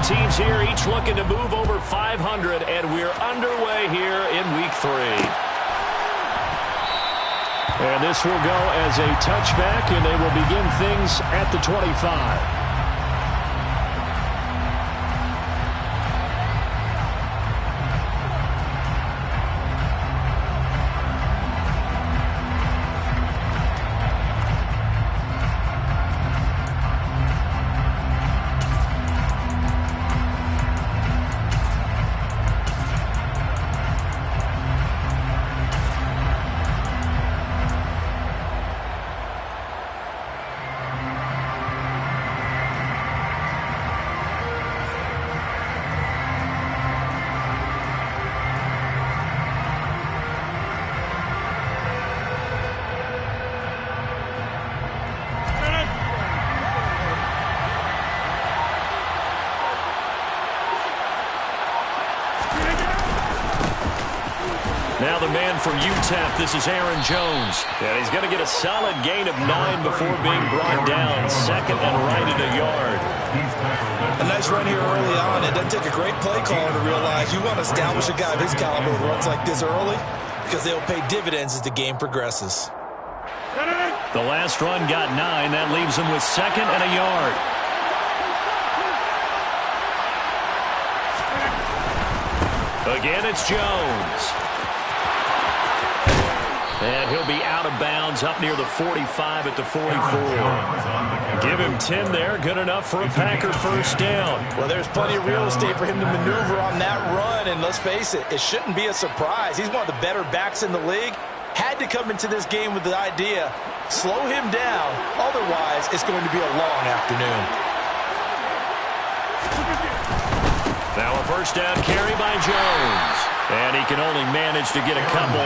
teams here, each looking to move over 500, and we're underway here in Week 3. And this will go as a touchback, and they will begin things at the 25. Now the man from UTEP, this is Aaron Jones. And he's going to get a solid gain of 9 before being brought down. Second and right at a yard. A nice run here early on. It doesn't take a great play caller to realize you want to establish a guy of his caliber with runs like this early because they'll pay dividends as the game progresses. The last run got 9. That leaves him with second and a yard. Again, it's Jones. And he'll be out of bounds up near the 45 at the 44. Give him 10 there. Good enough for a Packer first down. Well, there's plenty of real estate for him to maneuver on that run. And let's face it, it shouldn't be a surprise. He's one of the better backs in the league. Had to come into this game with the idea, slow him down. Otherwise, it's going to be a long afternoon. Now a first down carry by Jones. And he can only manage to get a couple.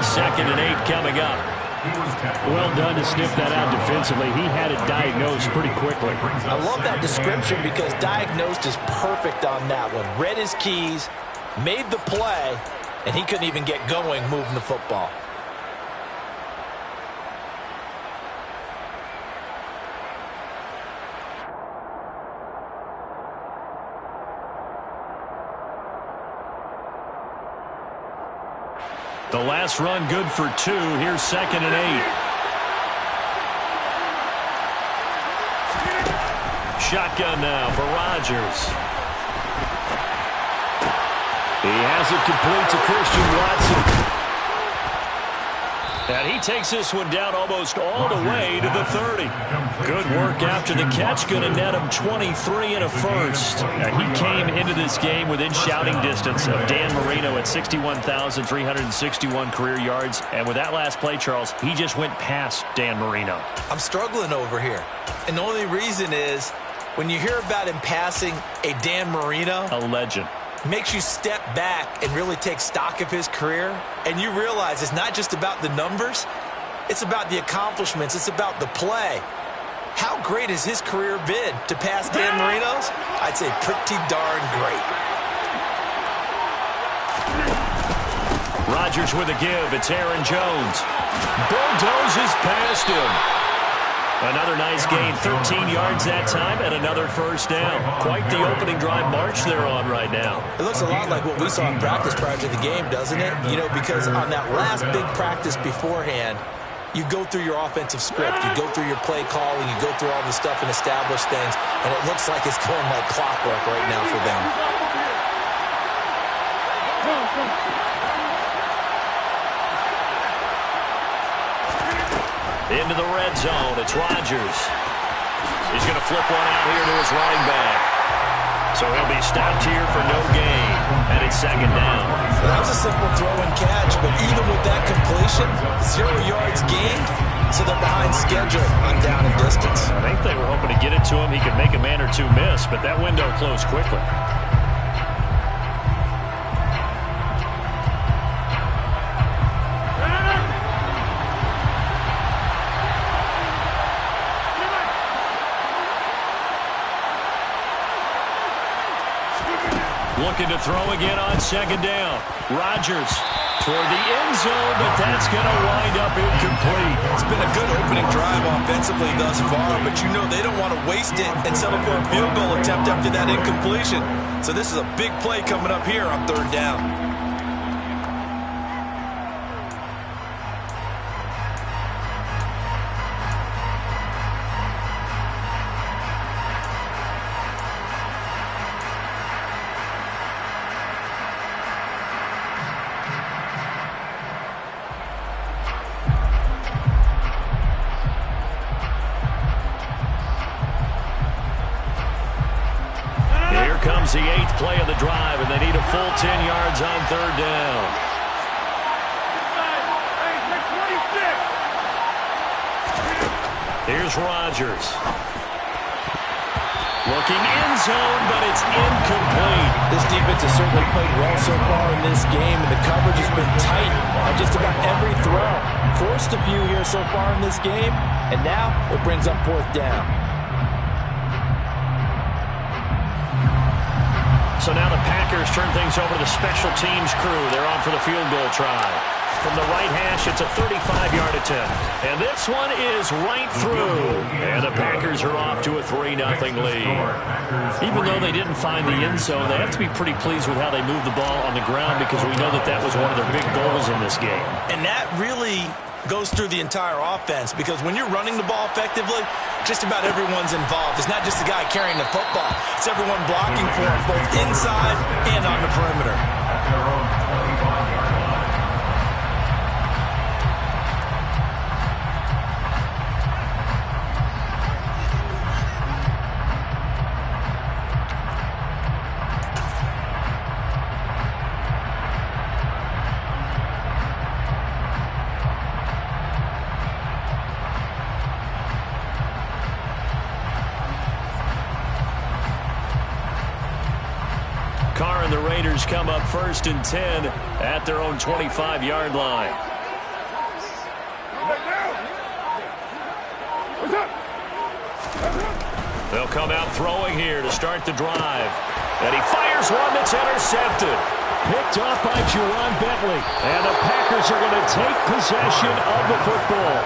Second and 8 coming up. Well done to sniff that out defensively. He had it diagnosed pretty quickly. I love that description because diagnosed is perfect on that one. Read his keys, made the play, and he couldn't even get going moving the football. The last run good for 2. Here's second and 8. Shotgun now for Rodgers. He has it complete to Christian Watson. And he takes this one down almost all the way to the 30. Good work after the catch. Going to net him 23 and a first. Now, he came into this game within shouting distance of Dan Marino at 61,361 career yards. And with that last play, Charles, he just went past Dan Marino. I'm struggling over here. And the only reason is when you hear about him passing a Dan Marino, a legend, makes you step back and really take stock of his career, and you realize it's not just about the numbers, it's about the accomplishments, it's about the play. How great has his career been to pass Dan Marino's? I'd say pretty darn great. Rodgers with a give. It's Aaron Jones. Bulldozes past him. Another nice gain, 13 yards that time, and another first down. Quite the opening drive march they're on right now. It looks a lot like what we saw in practice prior to the game, doesn't it? You know, because on that last big practice beforehand, you go through your offensive script, you go through your play calling, you go through all the stuff and establish things, and it looks like it's going like clockwork right now for them. Into the red zone, it's Rodgers. He's going to flip one out here to his running back. So he'll be stopped here for no gain, and it's second down. Well, that was a simple throw and catch, but even with that completion, 0 yards gained, so they're behind schedule on down and distance. I think they were hoping to get it to him. He could make a man or two miss, but that window closed quickly. Looking to throw again on second down. Rodgers toward the end zone, but that's going to wind up incomplete. It's been a good opening drive offensively thus far, but you know they don't want to waste it and settle for a field goal attempt after that incompletion. So this is a big play coming up here on 3rd down. Comes the 8th play of the drive, and they need a full 10 yards on 3rd down. Here's Rodgers. Looking end zone, but it's incomplete. This defense has certainly played well so far in this game, and the coverage has been tight on just about every throw. Forced a few here so far in this game, and now it brings up 4th down. So now the Packers turn things over to the special teams crew. They're on for the field goal try. From the right hash, it's a 35-yard attempt. And this one is right through. And the Packers are off to a 3-0 lead. Even though they didn't find the end zone, they have to be pretty pleased with how they moved the ball on the ground, because we know that that was one of their big goals in this game. And that really goes through the entire offense, because when you're running the ball effectively, just about everyone's involved. It's not just the guy carrying the football. It's everyone blocking for him, both inside and on the perimeter. Carr and the Raiders come up 1st and 10 at their own 25-yard line. They'll come out throwing here to start the drive. And he fires one that's intercepted. Picked off by Juwan Bentley. And the Packers are going to take possession of the football.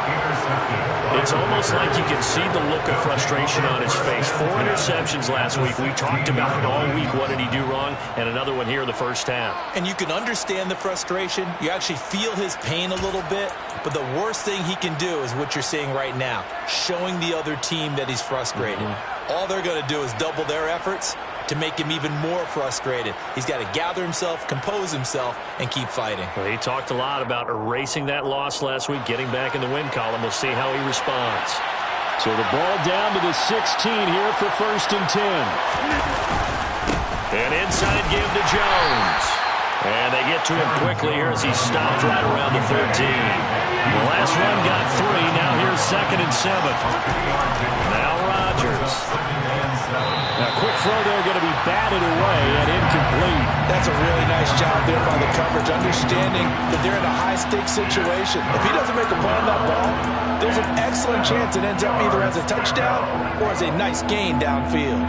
It's almost like you can see the look of frustration on his face. 4 interceptions last week. We talked about it all week. What did he do wrong? And another one here in the first half. And you can understand the frustration. You actually feel his pain a little bit. But the worst thing he can do is what you're seeing right now, showing the other team that he's frustrated. All they're going to do is double their efforts to make him even more frustrated. He's got to gather himself, compose himself, and keep fighting. Well, he talked a lot about erasing that loss last week, getting back in the win column. We'll see how he responds. So the ball down to the 16 here for 1st and 10. An inside give to Jones. And they get to him quickly here as he stopped right around the 13. The last run got 3. Now here's 2nd and 7. Now Rodgers. Now quick throw there, going to be batted away and incomplete. That's a really nice job there by the coverage, understanding that they're in a high-stakes situation. If he doesn't make a play on that ball, there's an excellent chance it ends up either as a touchdown or as a nice gain downfield.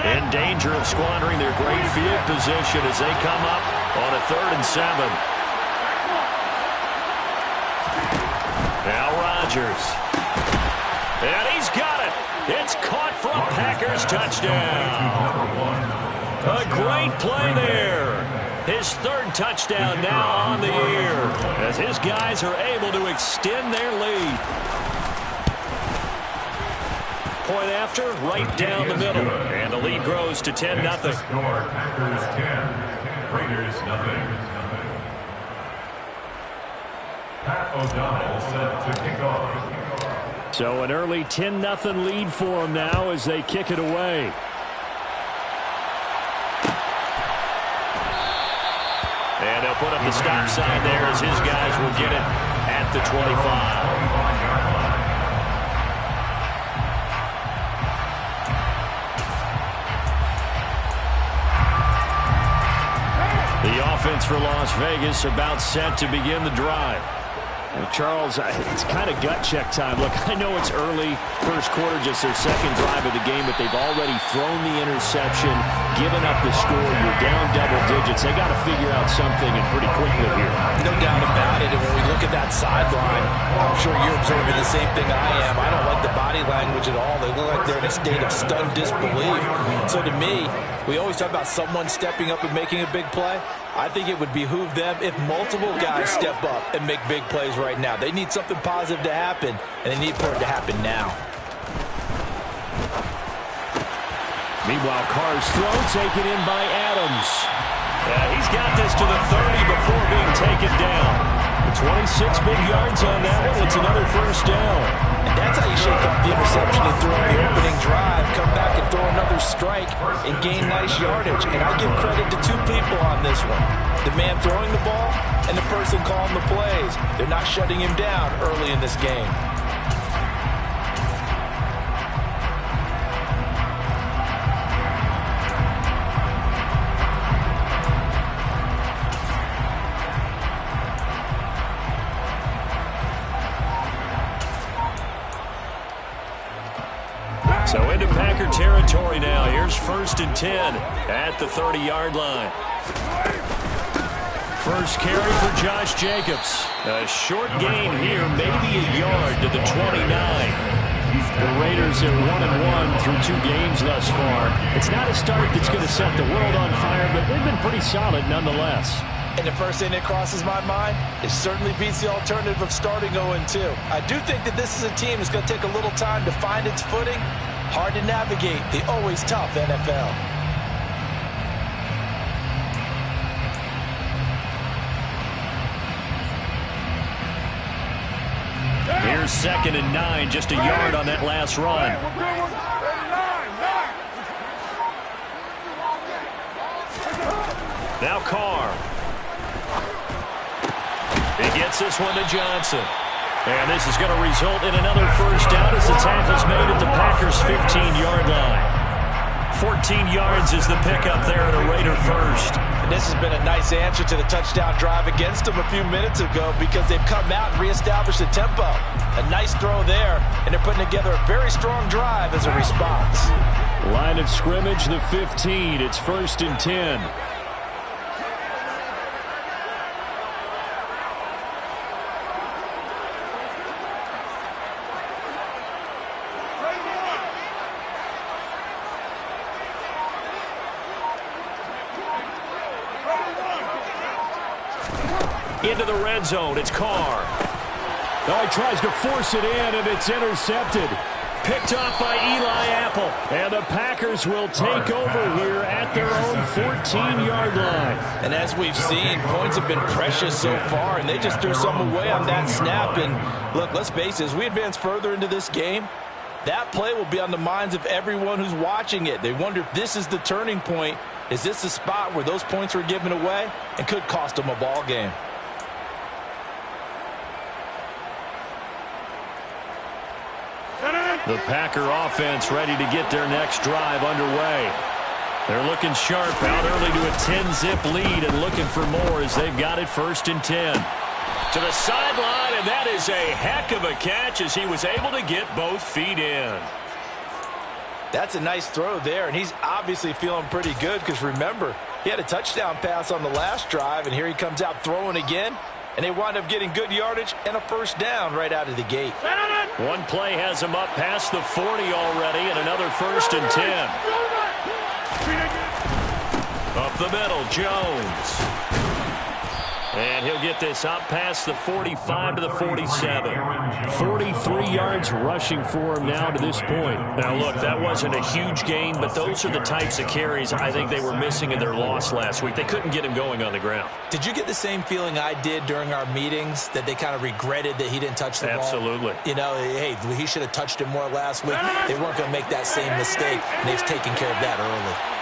In danger of squandering their great field position as they come up on a 3rd and 7. Now Rodgers. And he's got it. It's caught for a Packers touchdown. A great play there. His 3rd touchdown now on the year as his guys are able to extend their lead. Point after, right down the middle. And the lead grows to 10-0. Packers 10, Raiders 0. Pat O'Donnell set to kick off. So an early 10-0 lead for them now as they kick it away. And they'll put up the stop sign there as his guys will get it at the 25. The offense for Las Vegas about set to begin the drive. Charles, it's kind of gut check time. Look, I know it's early, first quarter, just their second drive of the game, but they've already thrown the interception, given up the score. You're down double digits. They got to figure out something, and pretty quickly here. No doubt about it. And when we look at that sideline, I'm sure you're observing the same thing I am. I don't like the body language at all. They look like they're in a state of stunned disbelief. So to me, we always talk about someone stepping up and making a big play. I think it would behoove them if multiple guys step up and make big plays right now. They need something positive to happen, and they need for it to happen now. Meanwhile, Carr's throw taken in by Adams. He's got this to the 30 before being taken down. 26 big yards on that one. It's another first down. And that's how you shake off the interception and throw in the opening drive, come back and throw another strike and gain nice yardage. And I give credit to two people on this one. The man throwing the ball and the person calling the plays. They're not shutting him down early in this game. So into Packer territory now. Here's 1st and 10 at the 30-yard line. First carry for Josh Jacobs. A short gain here, maybe a yard to the 29. The Raiders are 1-1 through 2 games thus far. It's not a start that's going to set the world on fire, but they've been pretty solid nonetheless. And the first thing that crosses my mind, it certainly beats the alternative of starting 0-2. I do think that this is a team that's going to take a little time to find its footing. Hard to navigate the always tough NFL. Here's 2nd and 9, just a yard on that last run. Now Carr. He gets this one to Johnson. And this is going to result in another first down as the tackle's made at the Packers' 15-yard line. 14 yards is the pickup there at a Raider first. And this has been a nice answer to the touchdown drive against them a few minutes ago because they've come out and reestablished the tempo. A nice throw there, and they're putting together a very strong drive as a response. Line of scrimmage, the 15. It's 1st and 10. Into the red zone, it's Carr. Oh, he tries to force it in, and it's intercepted. Picked off by Eli Apple. And the Packers will take over here at their own 14-yard line. And as we've seen, points have been precious so far, and they just threw some away on that snap. And look, let's face it, as we advance further into this game, that play will be on the minds of everyone who's watching it. They wonder if this is the turning point. Is this the spot where those points were given away and could cost them a ball game? The Packer offense ready to get their next drive underway. They're looking sharp out early to a 10-zip lead and looking for more as they've got it 1st and 10. To the sideline, and that is a heck of a catch as he was able to get both feet in. That's a nice throw there, and he's obviously feeling pretty good because remember, he had a touchdown pass on the last drive, and here he comes out throwing again. And they wind up getting good yardage and a first down right out of the gate. One play has him up past the 40 already, and another 1st and 10. Up the middle, Jones. And he'll get this up past the 45 to the 47. 43 yards rushing for him now to this point. Now, look, that wasn't a huge gain, but those are the types of carries I think they were missing in their loss last week. They couldn't get him going on the ground. Did you get the same feeling I did during our meetings, that they kind of regretted that he didn't touch the ball? Absolutely. You know, hey, he should have touched it more last week. They weren't going to make that same mistake, and they've taken care of that early.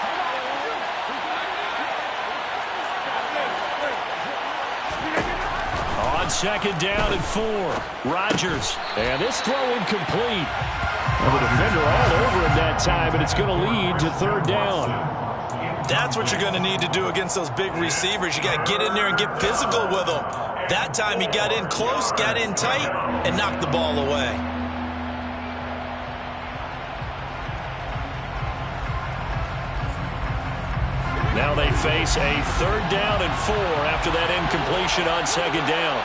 On 2nd down and 4, Rodgers. And this throw incomplete. And the defender all over him that time, and it's going to lead to 3rd down. That's what you're going to need to do against those big receivers. You got to get in there and get physical with them. That time he got in close, got in tight, and knocked the ball away. Now they face a 3rd down and 4 after that incompletion on 2nd down.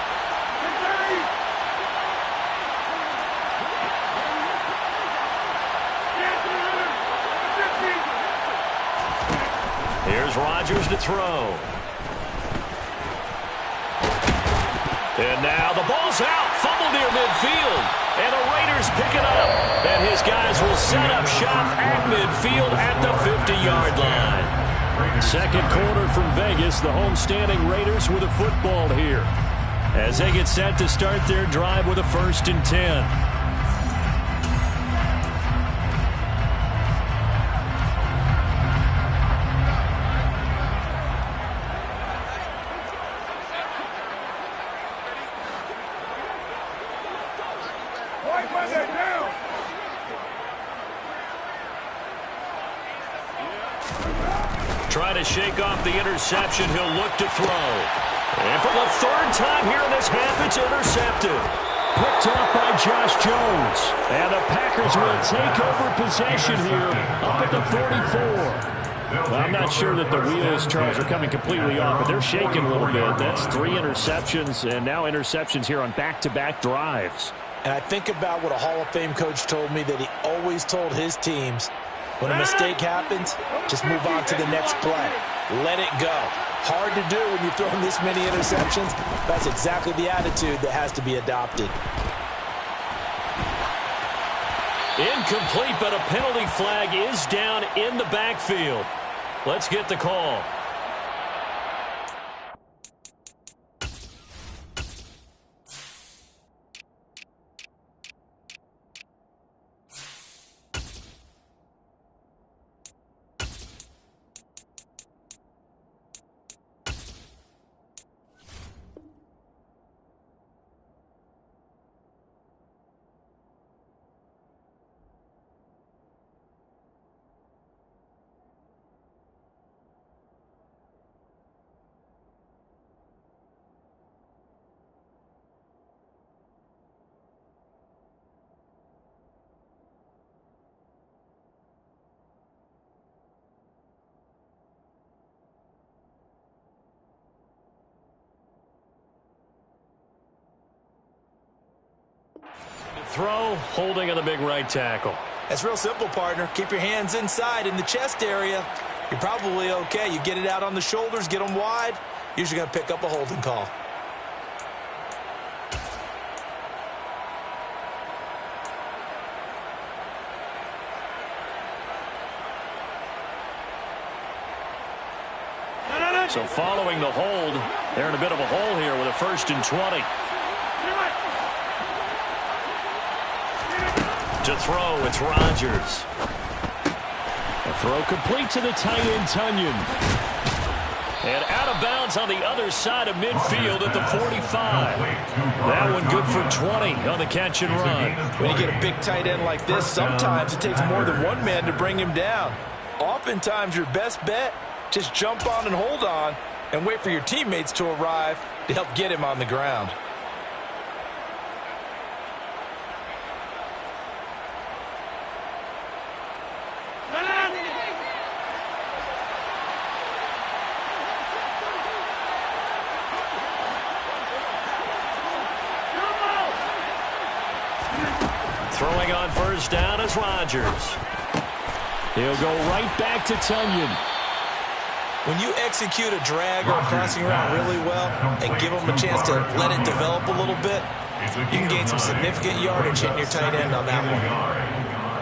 Here's Rodgers to throw. And now the ball's out. Fumble near midfield. And the Raiders pick it up. And his guys will set up shop at midfield at the 50-yard line. Second quarter from Vegas. The homestanding Raiders with a football here, as they get set to start their drive with a 1st and 10. Trying to shake off the interception. He'll look to throw. And for the 3rd time here in this half, it's intercepted. Picked off by Josh Jones. And the Packers will take over possession here up at the 44. Well, I'm not sure that the wheels, Charles, are coming completely off, but they're shaking a little bit. That's 3 interceptions, and now interceptions here on back-to-back drives. And I think about what a Hall of Fame coach told me, that he always told his teams, when a mistake happens, just move on to the next play. Let it go. Hard to do when you've thrown this many interceptions. That's exactly the attitude that has to be adopted. Incomplete, but a penalty flag is down in the backfield. Let's get the call. Throw, holding on the big right tackle. That's real simple, partner. Keep your hands inside in the chest area. You're probably okay. You get it out on the shoulders, get them wide. Usually going to pick up a holding call. So following the hold, they're in a bit of a hole here with a 1st and 20. To throw, it's Rodgers. A throw complete to the tight end, Tunyon. And out of bounds on the other side of midfield at the 45. That one good for 20 on the catch and run. When you get a big tight end like this, sometimes it takes more than one man to bring him down. Oftentimes, your best bet, just jump on and hold on and wait for your teammates to arrive to help get him on the ground. Throwing on 1st down is Rodgers. He'll go right back to Tunyon. When you execute a drag or a crossing route really well and give them a chance to let it develop a little bit, you can gain some significant yardage hitting your tight end on that one.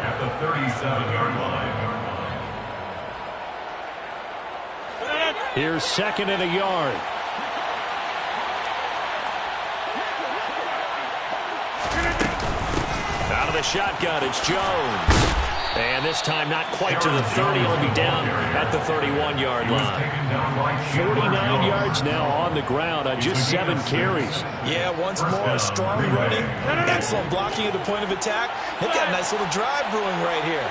At the 37-yard line. Here's 2nd and a yard. Out of the shotgun, it's Jones. And this time not quite to the 30. He'll be down at the 31-yard line. 49 yards now on the ground on just 7 carries. Yeah, once more, strong running, excellent blocking at the point of attack. They've got a nice little drive brewing right here.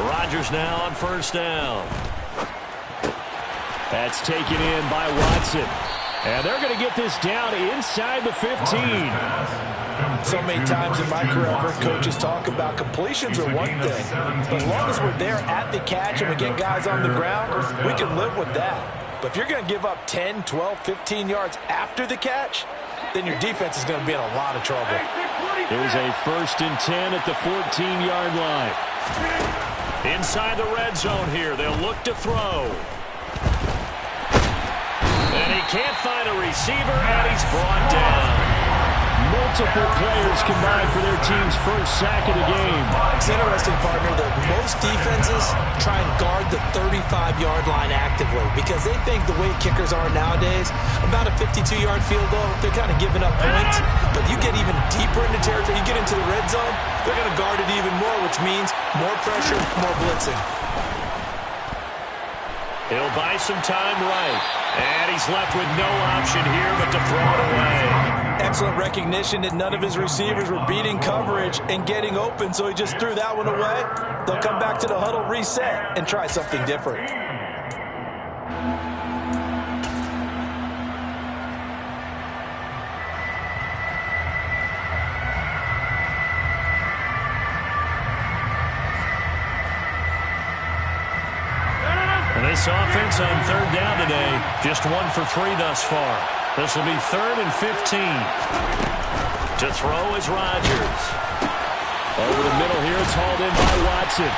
Rodgers now on 1st down. That's taken in by Watson. And they're going to get this down inside the 15. So many times in my career, I've heard coaches talk about completions are one thing. But as long as we're there at the catch and we get guys on the ground, we can live with that. But if you're going to give up 10, 12, 15 yards after the catch, then your defense is going to be in a lot of trouble. Here's a 1st and 10 at the 14-yard line. Inside the red zone here, they'll look to throw. And he can't find a receiver, and he's brought down. Multiple players combined for their team's first sack of the game. It's interesting, partner, that most defenses try and guard the 35-yard line actively because they think the way kickers are nowadays, about a 52-yard field goal, they're kind of giving up points. But you get even deeper into territory, you get into the red zone, they're going to guard it even more, which means more pressure, more blitzing. He'll buy some time right. And he's left with no option here but to throw it away. Excellent recognition that none of his receivers were beating coverage and getting open, so he just threw that one away. They'll come back to the huddle, reset, and try something different. This offense on 3rd down today, just 1 for 3 thus far. This will be 3rd and 15. To throw is Rodgers. Over the middle here, it's hauled in by Watson.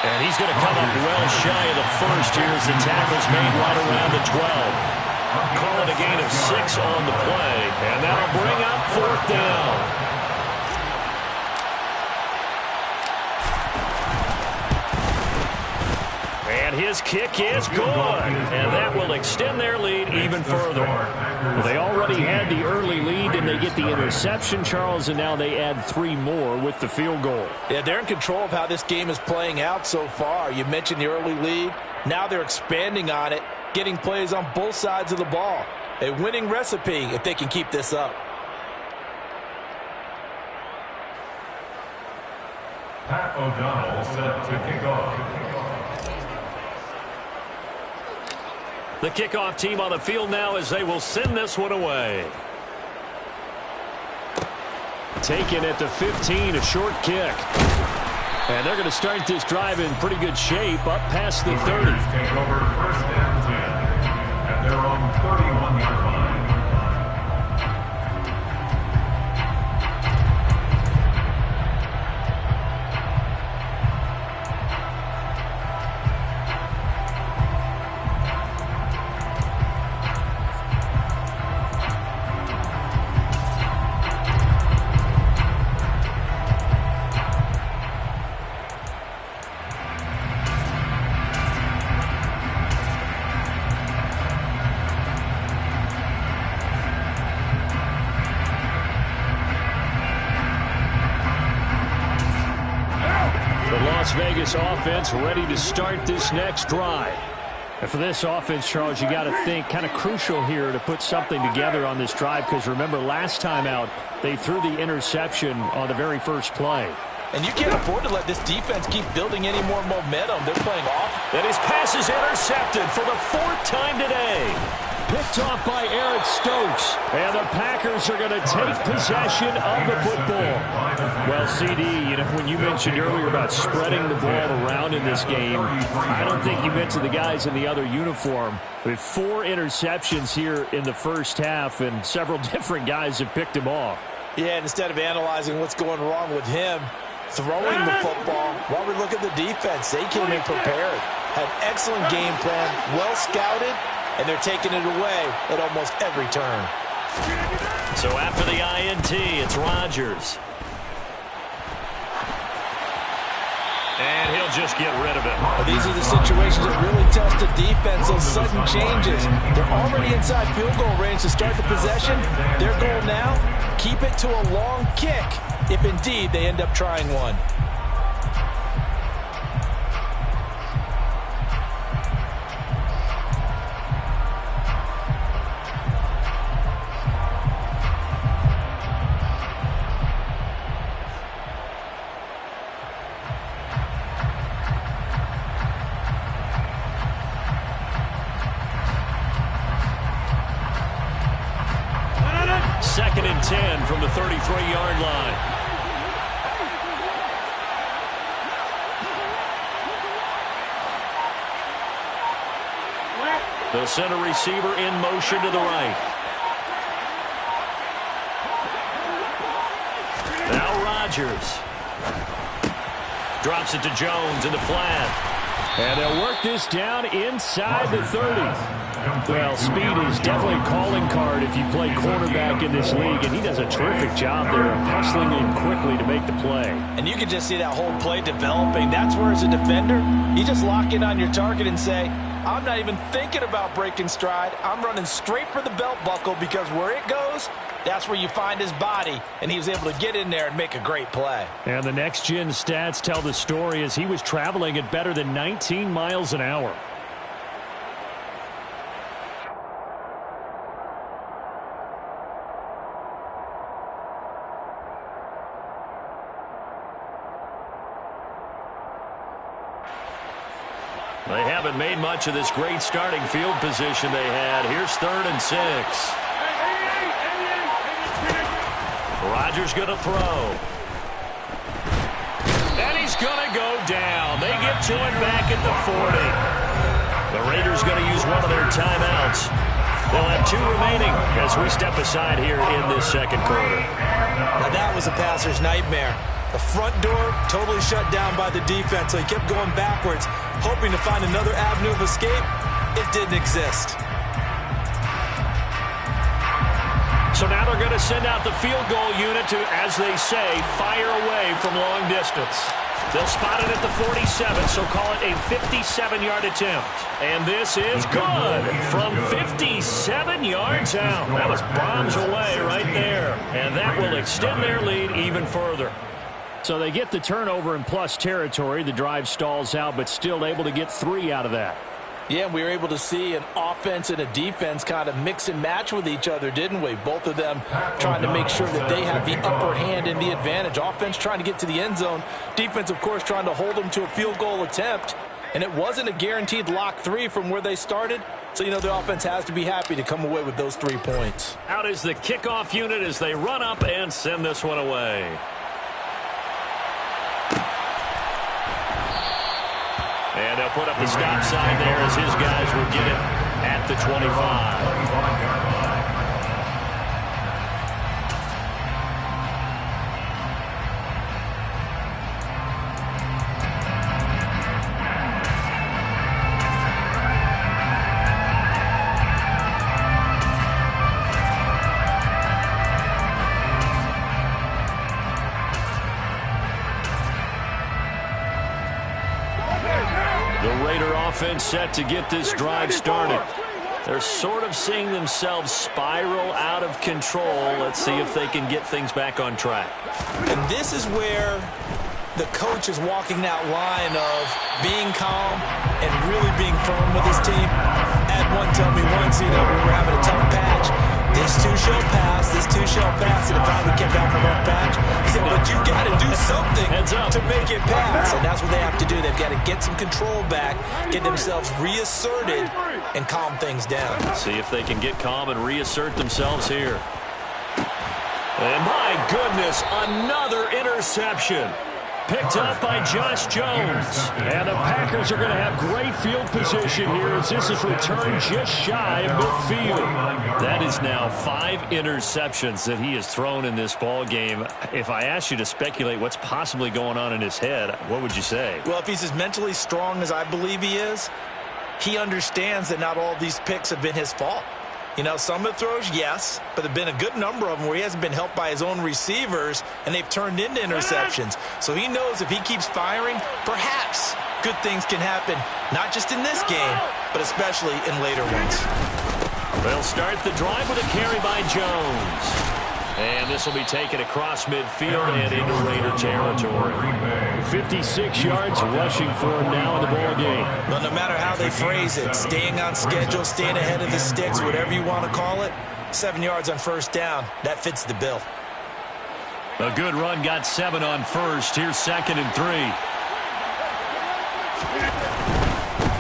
And he's going to come up well shy of the first here as the tackle's made right around the 12. Call it a gain of 6 on the play, and that'll bring up 4th down. And his kick is good. And that will extend their lead even further. Well, they already had the early lead, and they get the interception, Charles, and now they add 3 more with the field goal. Yeah, they're in control of how this game is playing out so far. You mentioned the early lead. Now they're expanding on it, getting plays on both sides of the ball. A winning recipe if they can keep this up. Pat O'Donnell set to kick off. The kickoff team on the field now as they will send this one away. Taken at the 15, a short kick. And they're going to start this drive in pretty good shape up past the 30. Take over 1st and 10 at their own 31-yard line. Las Vegas offense ready to start this next drive. And for this offense, Charles, you got to think kind of crucial here to put something together on this drive because remember last time out they threw the interception on the very first play. And you can't afford to let this defense keep building any more momentum. They're playing off. And his pass is intercepted for the 4th time today. Picked off by Eric Stokes. And the Packers are going to take possession of the football. Well, CD, you know, when you mentioned earlier about spreading the ball around in this game, I don't think you meant to the guys in the other uniform. With 4 interceptions here in the first half, and several different guys have picked him off. Yeah, and instead of analyzing what's going wrong with him, throwing the football, while we look at the defense, they came in prepared. Had excellent game plan, well scouted, and they're taking it away at almost every turn. So after the INT, it's Rodgers. And he'll just get rid of it. Well, these are the situations that really test the defense, those sudden changes. They're already inside field goal range to start the possession. Their goal now, keep it to a long kick, if indeed they end up trying one. the 33-yard line. The center receiver in motion to the right. Now Rodgers. Drops it to Jones in the flat. And they'll work this down inside the 30. Well, speed is definitely a calling card if you play quarterback in this league, and he does a terrific job there of hustling in quickly to make the play. And you can just see that whole play developing. That's where, as a defender, you just lock in on your target and say, I'm not even thinking about breaking stride. I'm running straight for the belt buckle, because where it goes, that's where you find his body, and he was able to get in there and make a great play. And the next-gen stats tell the story as he was traveling at better than 19 miles an hour. They haven't made much of this great starting field position they had. Here's 3rd and 6. Rodgers going to throw. And he's going to go down. They get to it back at the 40. The Raiders going to use one of their timeouts. They'll have 2 remaining as we step aside here in this second quarter. Now that was a passer's nightmare. The front door totally shut down by the defense, so he kept going backwards, hoping to find another avenue of escape. It didn't exist. So now they're going to send out the field goal unit to, as they say, fire away from long distance. They'll spot it at the 47, so call it a 57-yard attempt. And this is good from 57 yards out. That was bombs away right there. And that will extend their lead even further. So they get the turnover in plus territory. The drive stalls out, but still able to get 3 out of that. Yeah, we were able to see an offense and a defense kind of mix and match with each other, didn't we? Both of them trying to make sure that they have the upper hand and the advantage. Offense trying to get to the end zone. Defense, of course, trying to hold them to a field goal attempt. And it wasn't a guaranteed lock 3 from where they started. So, you know, the offense has to be happy to come away with those 3 points. Out is the kickoff unit as they run up and send this one away. And they'll put up the stop sign there as his guys will get it at the 25. Offense set to get this drive started. They're sort of seeing themselves spiral out of control. Let's see if they can get things back on track. And this is where the coach is walking that line of being calm and really being firm with his team. Ed one told me once, you know, we were having a tough patch. This too shall pass, this too shall pass, and it finally kept out from our patch. He said, but you got to do something to make it pass, and that's what they have to do. They've got to get some control back, get themselves reasserted, and calm things down. See if they can get calm and reassert themselves here. And my goodness, another interception. Picked up by Josh Jones. And the Packers are going to have great field position here as this is returned just shy of midfield. That is now 5 interceptions that he has thrown in this ball game. If I asked you to speculate what's possibly going on in his head, what would you say? Well, if he's as mentally strong as I believe he is, he understands that not all of these picks have been his fault. You know, some of the throws, yes, but there have been a good number of them where he hasn't been helped by his own receivers, and they've turned into interceptions. So he knows if he keeps firing, perhaps good things can happen, not just in this game, but especially in later ones. They'll start the drive with a carry by Jones. And this will be taken across midfield and into Raider territory. 56 yards rushing for him now in the ball game. Well, no matter how they phrase it, staying on schedule, staying ahead of the sticks, whatever you want to call it, 7 yards on first down, that fits the bill. A good run got 7 on first. Here's 2nd and 3.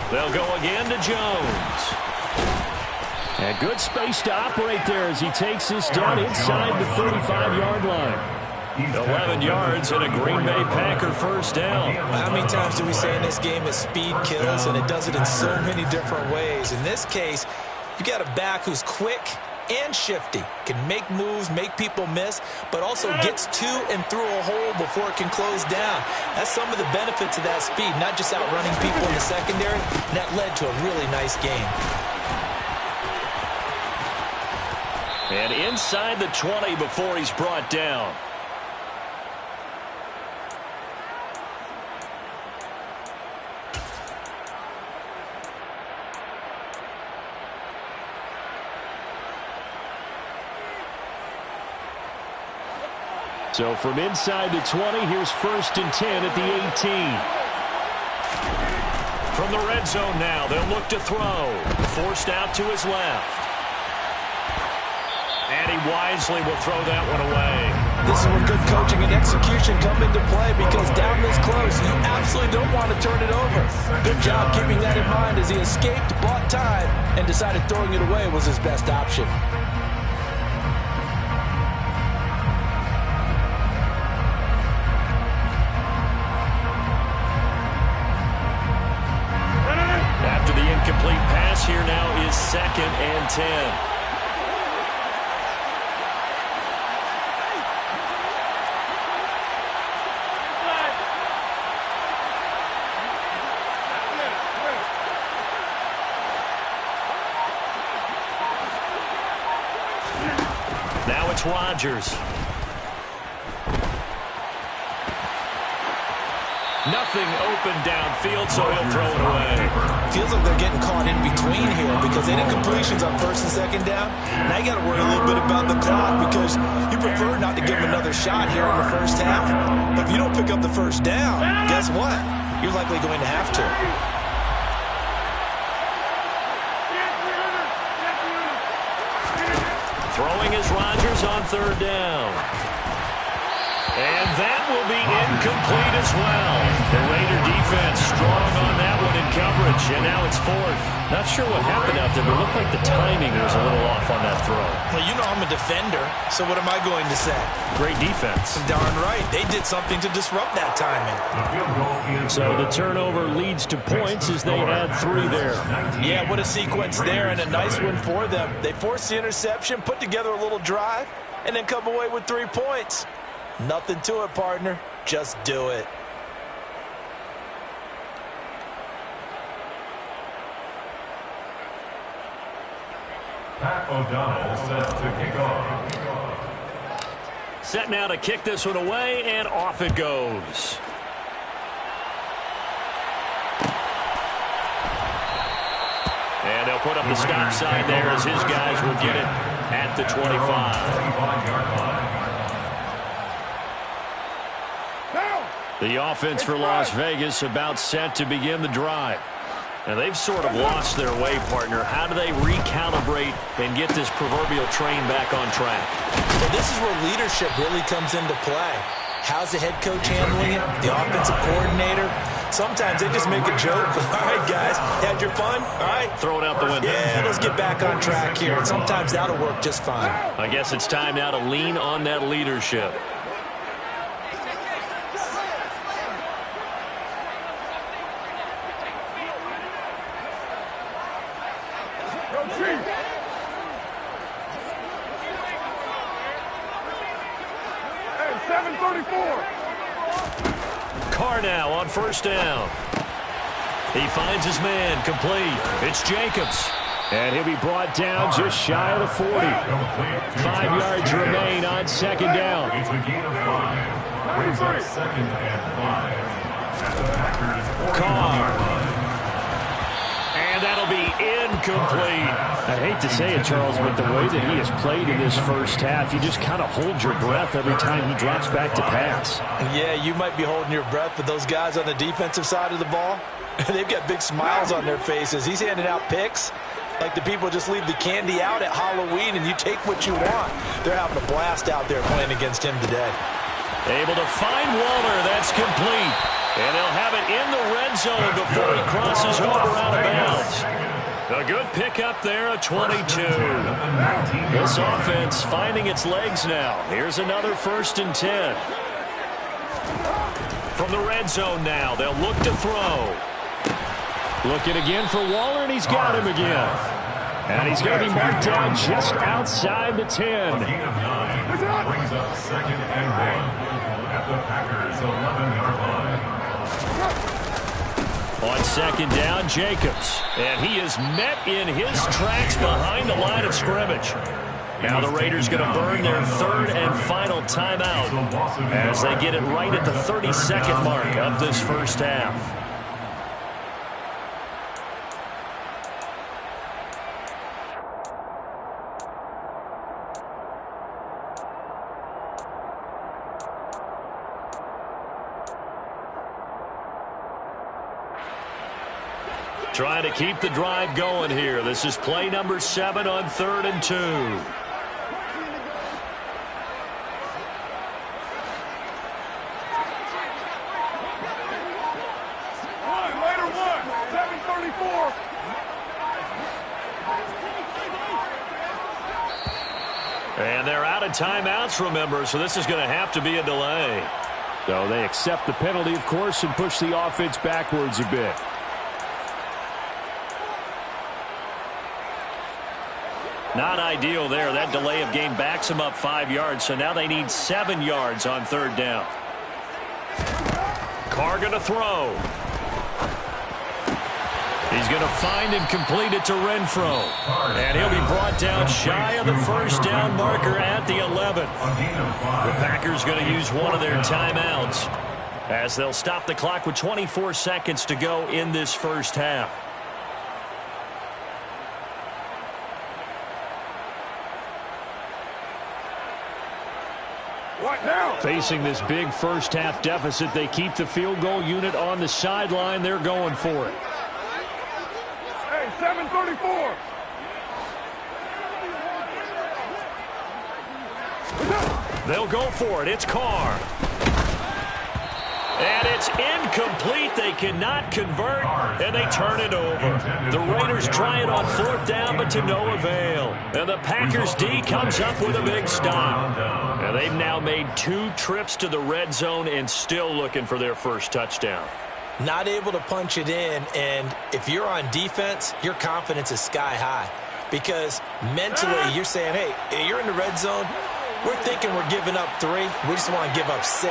They'll go again to Jones. And good space to operate there as he takes this down inside the 35-yard line. 11 yards and a Green Bay Packer first down. How many times do we say in this game that speed kills, and it does it in so many different ways? In this case, you got a back who's quick and shifty, can make moves, make people miss, but also gets to and through a hole before it can close down. That's some of the benefits of that speed, not just outrunning people in the secondary, and that led to a really nice game. And inside the 20 before he's brought down. So from inside the 20, here's 1st and 10 at the 18. From the red zone now, they'll look to throw. Forced out to his left. And he wisely will throw that one away. This is where good coaching and execution come into play, because down this close, you absolutely don't want to turn it over. Good job keeping that in mind as he escaped, bought time, and decided throwing it away was his best option. After the incomplete pass, here now is 2nd and 10. Now it's Rodgers. Nothing open downfield, so he'll throw it away. Feels like they're getting caught in between here because they did completions on 1st and 2nd down. Now you got to worry a little bit about the clock because you prefer not to give them another shot here in the first half. But if you don't pick up the first down, guess what? You're likely going to have to. Throwing is Rodgers on 3rd down. And that will be incomplete as well. The Raider defense strong on that one in coverage, and now it's 4th. Not sure what happened out there, but it looked like the timing was a little off on that throw. Well, you know I'm a defender, so what am I going to say? Great defense. Darn right. They did something to disrupt that timing. So the turnover leads to points as they add 3 there. Yeah, what a sequence there, and a nice one for them. They forced the interception, put together a little drive, and then come away with 3 points. Nothing to it, partner. Just do it. Pat O'Donnell set to kick off. Set now to kick this one away, and off it goes. And they'll put up the stop sign there as his guys will get it at the 25. The offense for Las Vegas about set to begin the drive. Now, they've sort of lost their way, partner. How do they recalibrate and get this proverbial train back on track? Well, this is where leadership really comes into play. How's the head coach handling it? The offensive coordinator? Sometimes they just make a joke. All right, guys, had your fun? All right. Throw it out the window. Yeah, let's get back on track here. And sometimes that'll work just fine. I guess it's time now to lean on that leadership. Carr now on 1st down. He finds his man complete. It's Jacobs. And he'll be brought down just shy of the 40. 5 yards remain on 2nd down. It's a gain of 5. Brings up 2nd and 5. At the Packers' 40. Carr. And that'll be incomplete. I hate to say it, Charles, but the way that he has played in this first half, you just kind of hold your breath every time he drops back to pass. Yeah, you might be holding your breath, but those guys on the defensive side of the ball, they've got big smiles on their faces. He's handing out picks like the people just leave the candy out at Halloween and you take what you want. They're having a blast out there playing against him today. Able to find Waller. That's complete. And they'll have it in the red zone before he crosses over out of bounds. A good pickup there, a 22. This offense finding its legs now. Here's another 1st and 10. From the red zone now, they'll look to throw. Looking again for Waller, and he's got him again. And he's going to be marked down just outside the 10. Brings up 2nd and 1 at the Packers' 11-yard line. On 2nd down, Jacobs. And he is met in his tracks behind the line of scrimmage. Now the Raiders going to burn their 3rd and final timeout as they get it right at the 32nd mark of this first half. Trying to keep the drive going here. This is play number 7 on 3rd and 2. And they're out of timeouts, remember, so this is going to have to be a delay. So they accept the penalty, of course, and push the offense backwards a bit. Not ideal there. That delay of game backs them up 5 yards, so now they need 7 yards on 3rd down. Carr going to throw. He's going to find and complete it to Renfro. And he'll be brought down shy of the 1st down marker at the 11th. The Packers going to use one of their timeouts as they'll stop the clock with 24 seconds to go in this first half. Facing this big first half deficit, they keep the field goal unit on the sideline. They're going for it. Hey, 7:34. They'll go for it. It's Carr. And it's incomplete. They cannot convert, and they turn it over. The Raiders try it on 4th down, but to no avail. And the Packers D comes up with a big stop. And they've now made 2 trips to the red zone and still looking for their first touchdown. Not able to punch it in, and if you're on defense, your confidence is sky high. Because mentally, you're saying, hey, you're in the red zone. We're thinking we're giving up 3. We just want to give up 6.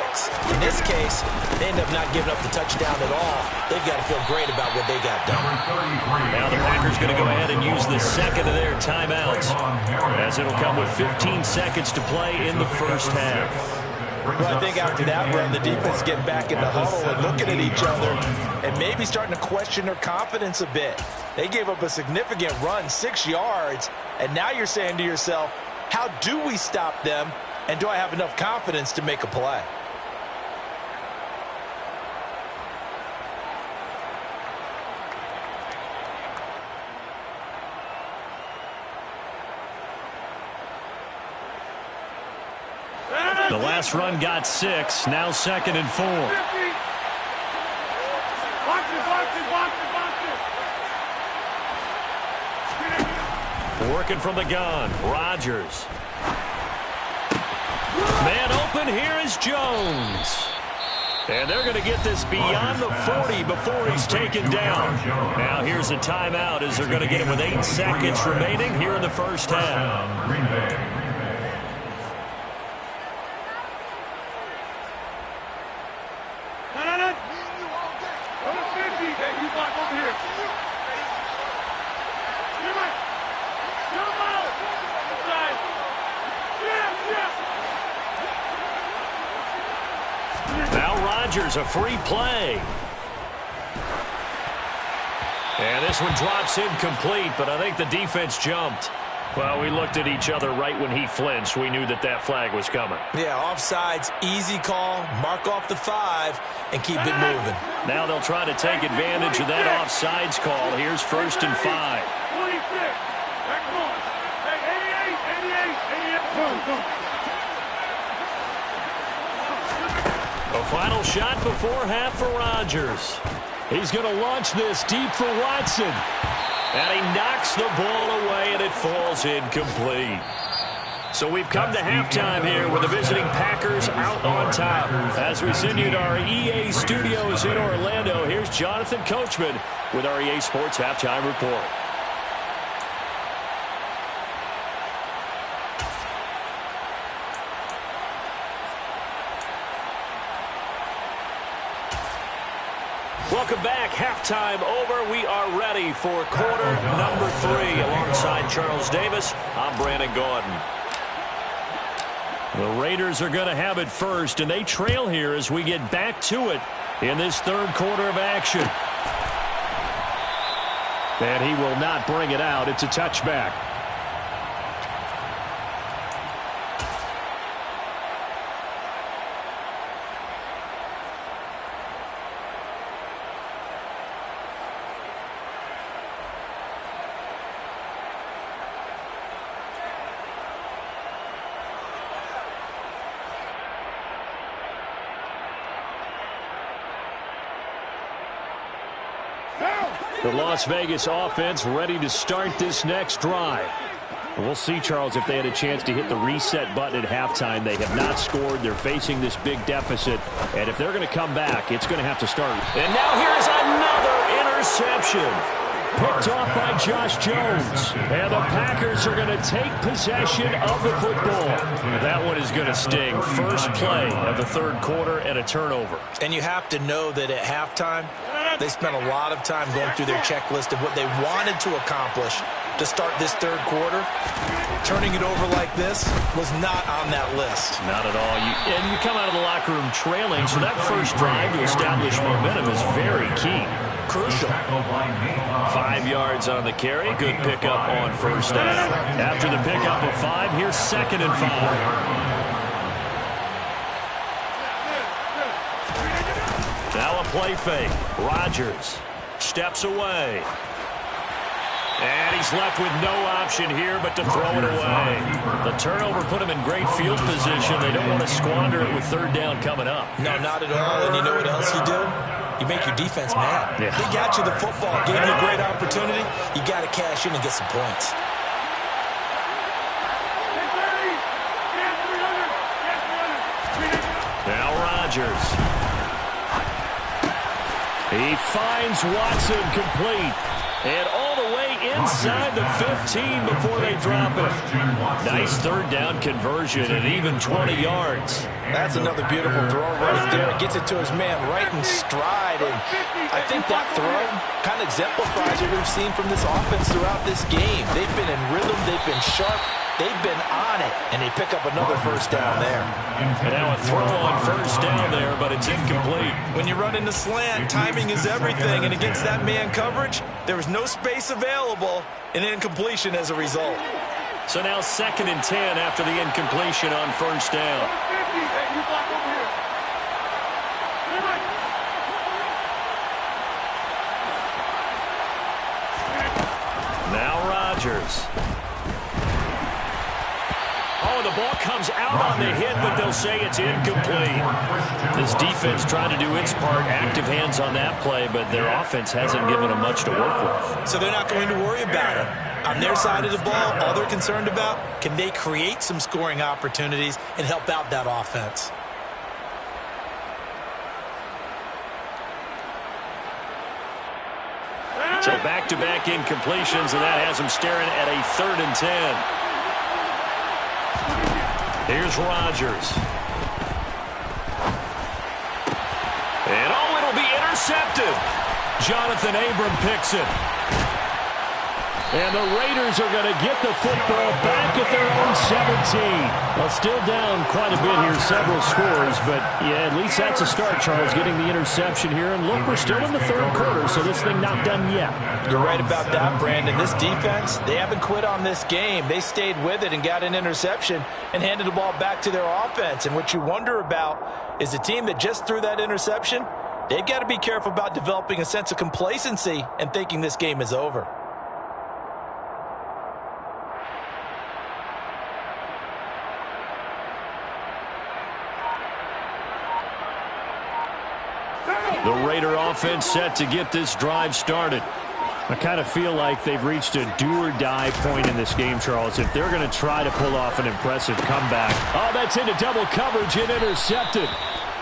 In this case, they end up not giving up the touchdown at all. They've got to feel great about what they got done. Now the Packers going to go ahead and use the 2nd of their timeouts, as it'll come with 15 seconds to play in the first half. Well, I think after that run, the defense getting back in the huddle and looking at each other and maybe starting to question their confidence a bit. They gave up a significant run, 6 yards, and now you're saying to yourself, how do we stop them, and do I have enough confidence to make a play? The last run got 6, now 2nd and 4. Working from the gun, Rodgers. Man open, here is Jones. And they're going to get this beyond the 40 before he's taken down. Now here's a timeout as they're going to get it with 8 seconds remaining here in the first half. A free play. And this one drops incomplete, but I think the defense jumped. Well, we looked at each other right when he flinched. We knew that that flag was coming. Yeah, offsides, easy call, mark off the 5, and keep it moving. Now they'll try to take advantage of that offsides call. Here's 1st and 5. 26. Come on. Hey, 88. Go. A final shot before half for Rodgers. He's going to launch this deep for Watson. And he knocks the ball away, and it falls incomplete. So we've come to halftime here with the visiting Packers out on top. As we send you to our EA studios in Orlando, here's Jonathan Coachman with our EA Sports Halftime Report. Welcome back. Halftime over. We are ready for quarter number 3. Alongside Charles Davis, I'm Brandon Gordon. The Raiders are going to have it first, and they trail here as we get back to it in this third quarter of action. And he will not bring it out. It's a touchback. The Las Vegas offense ready to start this next drive. We'll see, Charles, if they had a chance to hit the reset button at halftime. They have not scored. They're facing this big deficit. And if they're going to come back, it's going to have to start. And now here's another interception. Picked off by Josh Jones. And the Packers are going to take possession of the football. That one is going to sting. First play of the third quarter and a turnover. And you have to know that at halftime, they spent a lot of time going through their checklist of what they wanted to accomplish to start this third quarter. Turning it over like this was not on that list. Not at all. You come out of the locker room trailing, so that first drive to establish momentum is very key. Crucial. 5 yards on the carry. Good pickup on first down. After the pickup of 5, here's 2nd and 5. Now a play fake. Rodgers steps away. And he's left with no option here but to throw it away. The turnover put him in great field position. They don't want to squander it with third down coming up. No, not at all. And you know what else you do? You make your defense mad. Yeah. They got you the football, gave you a great opportunity. You got to cash in and get some points. Now Rodgers. He finds Watson complete. And all the way inside the 15 before they drop it. Nice third down conversion and even 20 yards. That's another beautiful throw right there. Gets it to his man right in stride. And I think that throw kind of exemplifies what we've seen from this offense throughout this game. They've been in rhythm. They've been sharp. They've been on it. And they pick up another first down there. And now a throw on first down there, but it's incomplete. When you run in the slant, timing is everything. And against that man coverage, there was no space available, and incompletion as a result. So now 2nd and 10 after the incompletion on first down. Now Rodgers. Oh, the ball comes out on the hit, but they'll say it's incomplete. This defense trying to do its part, active hands on that play, but their offense hasn't given them much to work with. So they're not going to worry about it. On their side of the ball, all they're concerned about, can they create some scoring opportunities and help out that offense? So back-to-back incompletions, and that has them staring at a 3rd and 10. Here's Rodgers. And it'll be intercepted. Jonathan Abram picks it. And the Raiders are going to get the football back at their own 17. Well, still down quite a bit here, several scores, but yeah, at least that's a start, Charles, getting the interception here. And look, we're still in the third quarter, so this thing not done yet. You're right about that, Brandon. This defense, they haven't quit on this game. They stayed with it and got an interception and handed the ball back to their offense. And what you wonder about is the team that just threw that interception, they've got to be careful about developing a sense of complacency and thinking this game is over. The Raider offense set to get this drive started. I kind of feel like they've reached a do-or-die point in this game, Charles. If they're going to try to pull off an impressive comeback. Oh, that's into double coverage and intercepted.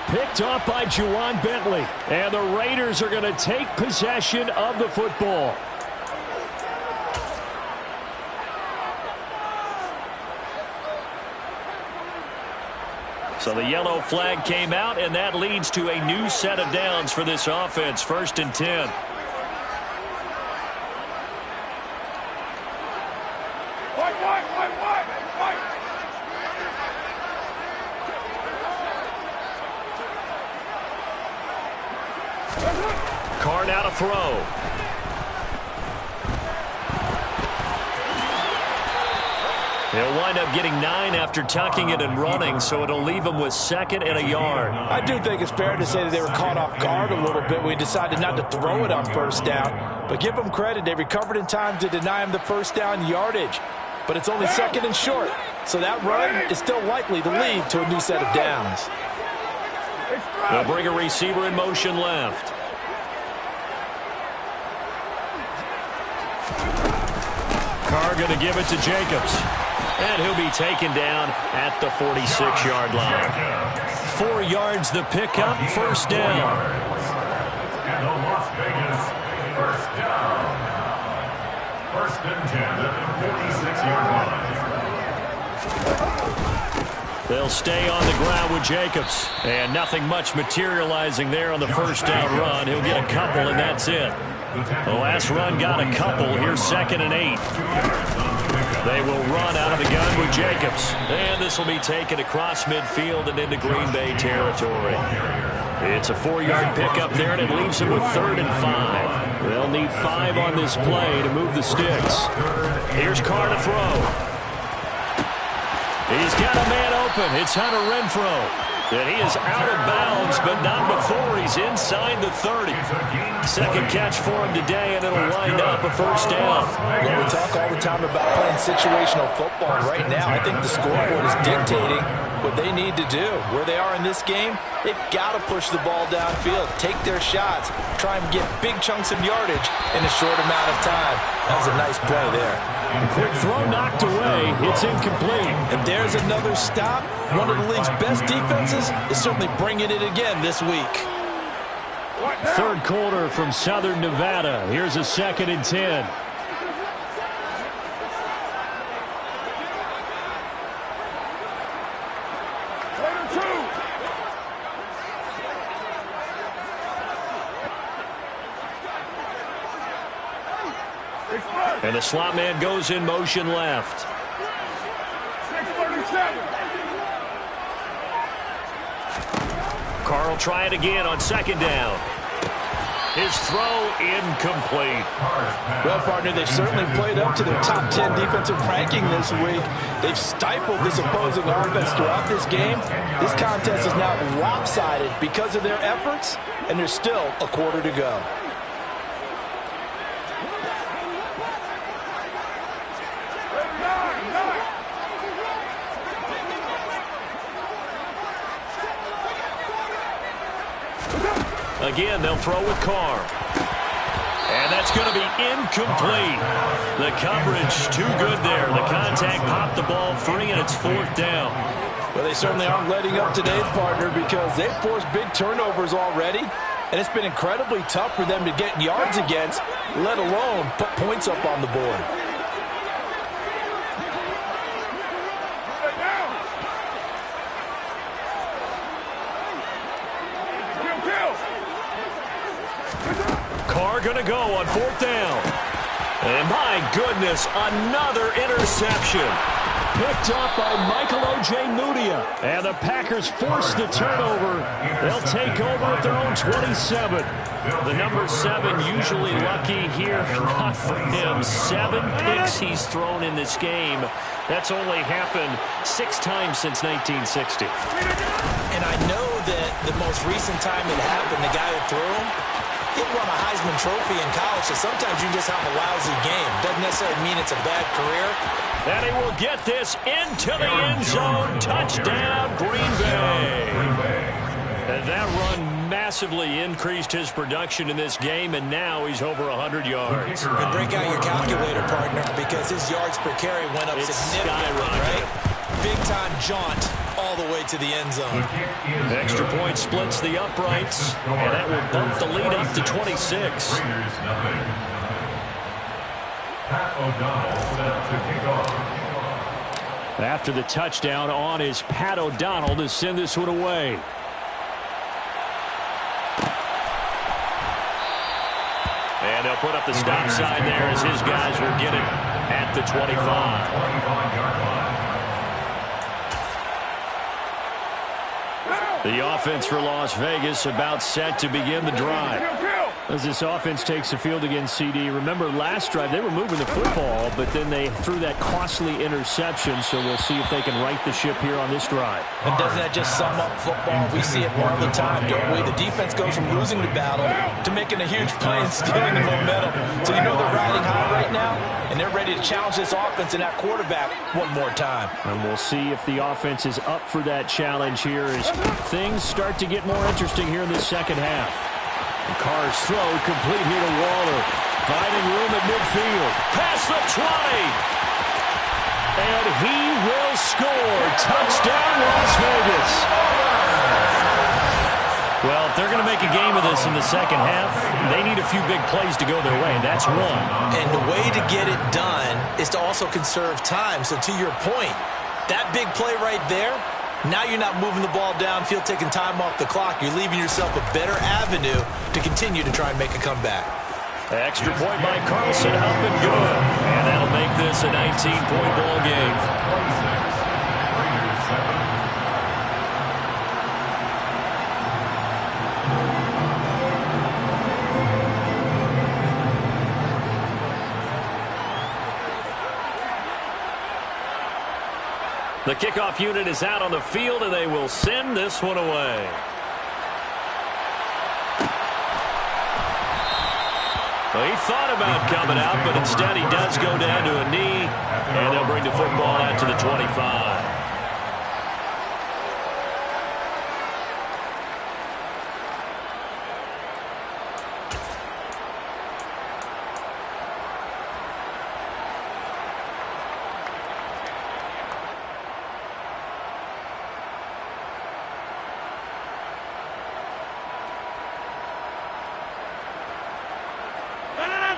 Picked off by Juwan Bentley. And the Raiders are going to take possession of the football. So the yellow flag came out, and that leads to a new set of downs for this offense. 1st and 10. Carr now to throw. He'll wind up getting 9 after tucking it and running, so it'll leave him with 2nd and a yard. I do think it's fair to say that they were caught off guard a little bit. We decided not to throw it on 1st down. But give them credit. They recovered in time to deny him the 1st down yardage. But it's only 2nd and short. So that run is still likely to lead to a new set of downs. They'll bring a receiver in motion left. Carr going to give it to Jacobs. And he'll be taken down at the 46-yard line. 4 yards the pickup, 1st down. And the Las Vegas 1st down. 1st and 10 at the 46-yard line. They'll stay on the ground with Jacobs. And nothing much materializing there on the 1st down run. He'll get a couple, and that's it. The last run got a couple. Here's 2nd and 8. They will run out of the gun with Jacobs. And this will be taken across midfield and into Green Bay territory. It's a 4-yard pickup there, and it leaves them with 3rd and 5. They'll need 5 on this play to move the sticks. Here's Carr to throw. He's got a man open. It's Hunter Renfrow. And he is out of bounds, but not before he's inside the 30. 2nd catch for him today, and it'll wind up a 1st down. Well, we talk all the time about playing situational football. Right now, I think the scoreboard is dictating what they need to do. Where they are in this game, they've got to push the ball downfield, take their shots, try and get big chunks of yardage in a short amount of time. That was a nice play there. Quick throw knocked away. It's incomplete. If there's another stop, one of the league's best defenses is certainly bringing it again this week. 3rd quarter from Southern Nevada. Here's a 2nd and 10. And the slot man goes in motion left. 637. Carr will try it again on 2nd down. His throw incomplete. Well, partner, they've certainly played up to their top 10 defensive ranking this week. They've stifled this opposing offense throughout this game. This contest is now lopsided because of their efforts, and there's still a quarter to go. Again, they'll throw with Carr. And that's going to be incomplete. The coverage too good there. The contact popped the ball free, and it's 4th down. Well, they certainly aren't letting up today, partner, because they've forced big turnovers already, and it's been incredibly tough for them to get yards against, let alone put points up on the board. Carr going to go on 4th down. And my goodness, another interception. Picked up by Michael O.J. Mudia. And the Packers force the turnover. They'll take over at their own 27. The number 7 usually lucky here. Not for him. 7 picks he's thrown in this game. That's only happened 6 times since 1960. And I know that the most recent time it happened, the guy who threw him, he won a Heisman Trophy in college, so sometimes you just have a lousy game. Doesn't necessarily mean it's a bad career. And he will get this into the end zone. Touchdown, Green Bay. And that run massively increased his production in this game, and now he's over 100 yards. And break out your calculator, partner, because his yards per carry went up significantly, right? Big-time jaunt all the way to the end zone. Extra point splits the uprights, and that will bump the lead up to 26. Pat O'Donnell set to kick off. After the touchdown on is Pat O'Donnell to send this one away. And they'll put up the stop sign there as his guys will get it at the 25. The offense for Las Vegas about set to begin the drive. As this offense takes the field against CD, remember last drive they were moving the football, but then they threw that costly interception, so we'll see if they can right the ship here on this drive. And doesn't that just sum up football? We see it all the time, don't we? The defense goes from losing the battle to making a huge play and stealing the momentum. So you know they're riding high right now, and they're ready to challenge this offense and that quarterback one more time. And we'll see if the offense is up for that challenge here as things start to get more interesting here in this second half. The Carr's throw complete here to Waller. Finding room at midfield. Past the 20. And he will score. Touchdown, Las Vegas. Well, if they're going to make a game of this in the second half, they need a few big plays to go their way. That's one. And the way to get it done is to also conserve time. So to your point, that big play right there, now you're not moving the ball downfield, taking time off the clock. You're leaving yourself a better avenue to continue to try and make a comeback. Extra point by Carlson, up and good. And that'll make this a 19-point ball game. The kickoff unit is out on the field, and they will send this one away. Well, he thought about coming out, but instead he does go down to a knee, and they'll bring the football out to the 25.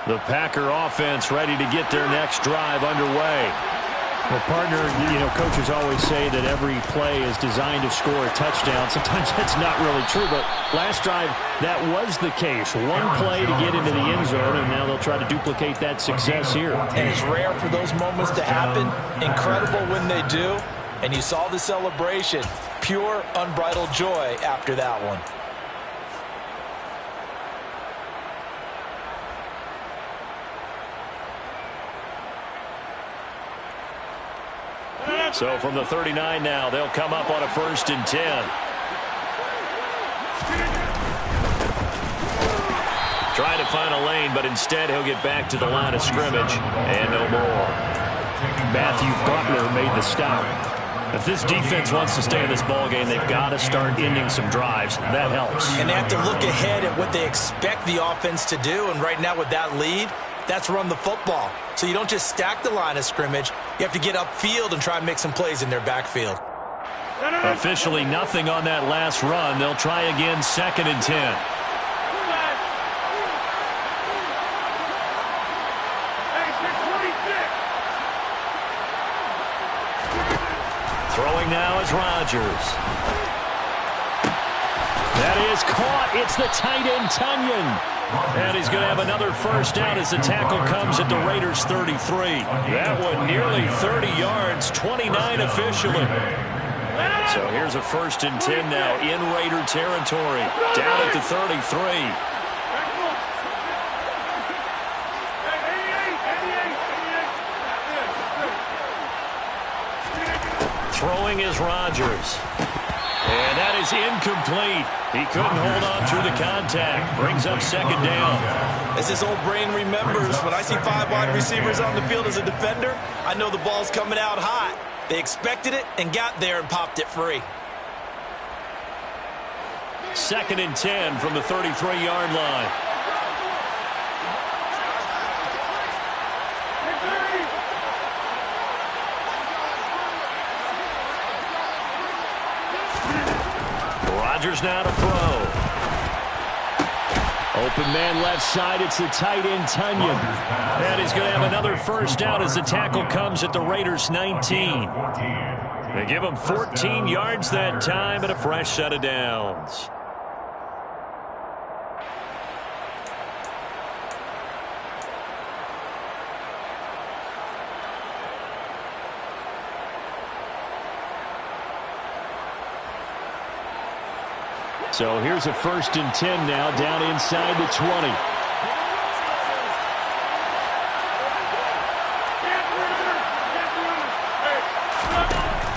The Packer offense ready to get their next drive underway. Well, partner, you know, coaches always say that every play is designed to score a touchdown. Sometimes that's not really true, but last drive, that was the case. One play to get into the end zone, and now they'll try to duplicate that success here. And it's rare for those moments to happen. Incredible when they do. And you saw the celebration. Pure, unbridled joy after that one. So from the 39 now, they'll come up on a 1st and 10. Trying to find a lane, but instead he'll get back to the line of scrimmage. And no more. Matthew Butler made the stop. If this defense wants to stay in this ballgame, they've got to start ending some drives. That helps. And they have to look ahead at what they expect the offense to do. And right now with that lead, that's run the football. So you don't just stack the line of scrimmage. You have to get upfield and try and make some plays in their backfield. Officially nothing on that last run. They'll try again 2nd and 10. Throwing now is Rodgers. That is caught. It's the tight end, Tunyon. And he's going to have another first down as the tackle comes at the Raiders' 33. That one nearly 30 yards, 29 officially. So here's a 1st and 10 now in Raider territory. Down at the 33. Throwing is Rodgers. And that is incomplete. He couldn't hold on through the contact. Brings up 2nd down. As his old brain remembers, when I see 5 wide receivers on the field as a defender, I know the ball's coming out hot. They expected it and got there and popped it free. 2nd and 10 from the 33-yard line. Rodgers now to throw. Open man left side. It's the tight end, Tunyon. And he's going to have another first down as the tackle comes at the Raiders' 19. They give him 14 yards that time and a fresh set of downs. So here's a 1st and 10 now, down inside the 20.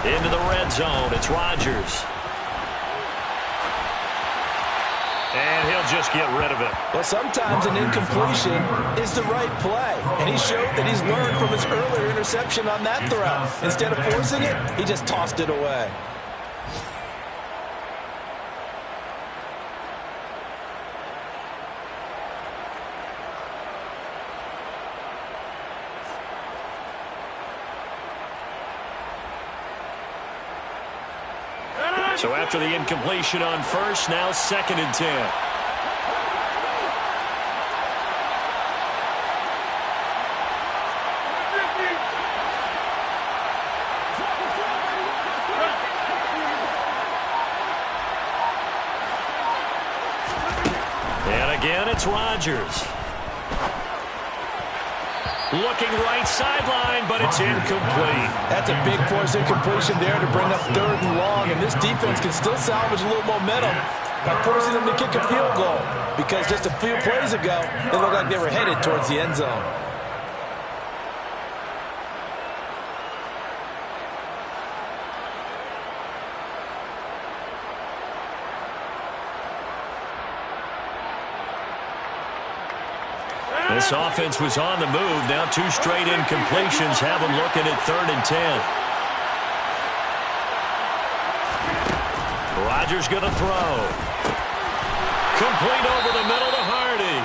Into the red zone, it's Rodgers. And he'll just get rid of it. Well, sometimes an incompletion is the right play. And he showed that he's learned from his earlier interception on that throw. Instead of forcing it, he just tossed it away. So after the incompletion on first, now 2nd and 10. And again, it's Rodgers. Looking right sideline, but it's incomplete. That's a big force incompletion there to bring up 3rd and long, and this defense can still salvage a little momentum by forcing them to kick a field goal, because just a few plays ago, they looked like they were headed towards the end zone. This offense was on the move. Now 2 straight incompletions have them looking at 3rd and 10. Rodgers going to throw. Complete over the middle to Hardy.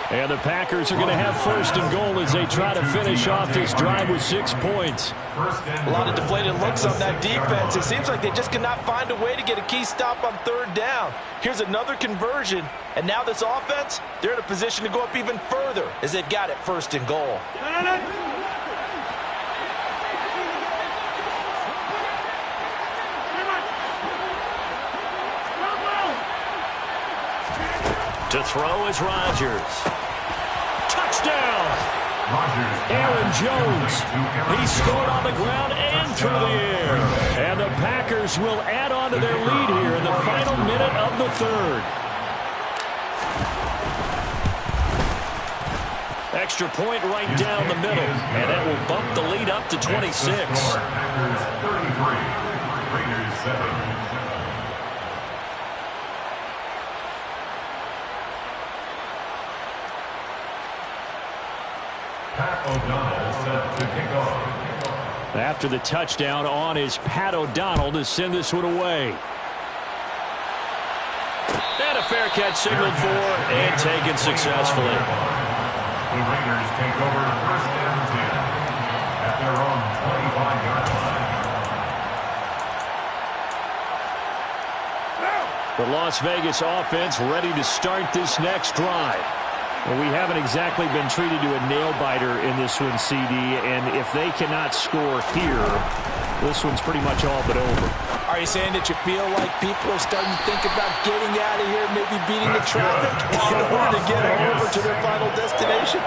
And the Packers are going to have 1st and goal as they try to finish off this drive with 6 points. A lot of deflated looks on that defense. It seems like they just cannot find a way to get a key stop on 3rd down. Here's another conversion, and now this offense, they're in a position to go up even further as they've got it 1st and goal. To throw is Rodgers. Touchdown! Aaron Jones. He scored on the ground and through the air. And the Packers will add on to their lead here in the final minute of the 3rd. Extra point right down the middle. And that will bump the lead up to 26. Packers 33, Raiders 7. Pat O'Donnell set to kick off. After the touchdown on is Pat O'Donnell to send this one away. And a fair catch signaled for and taken successfully. The Raiders take over 1st and 10 at their own 25-yard line. The Las Vegas offense ready to start this next drive. Well, we haven't exactly been treated to a nail-biter in this one, CD, and if they cannot score here, this one's pretty much all but over. Are you saying that you feel like people are starting to think about getting out of here, maybe beating the traffic in order to get over to their final destination?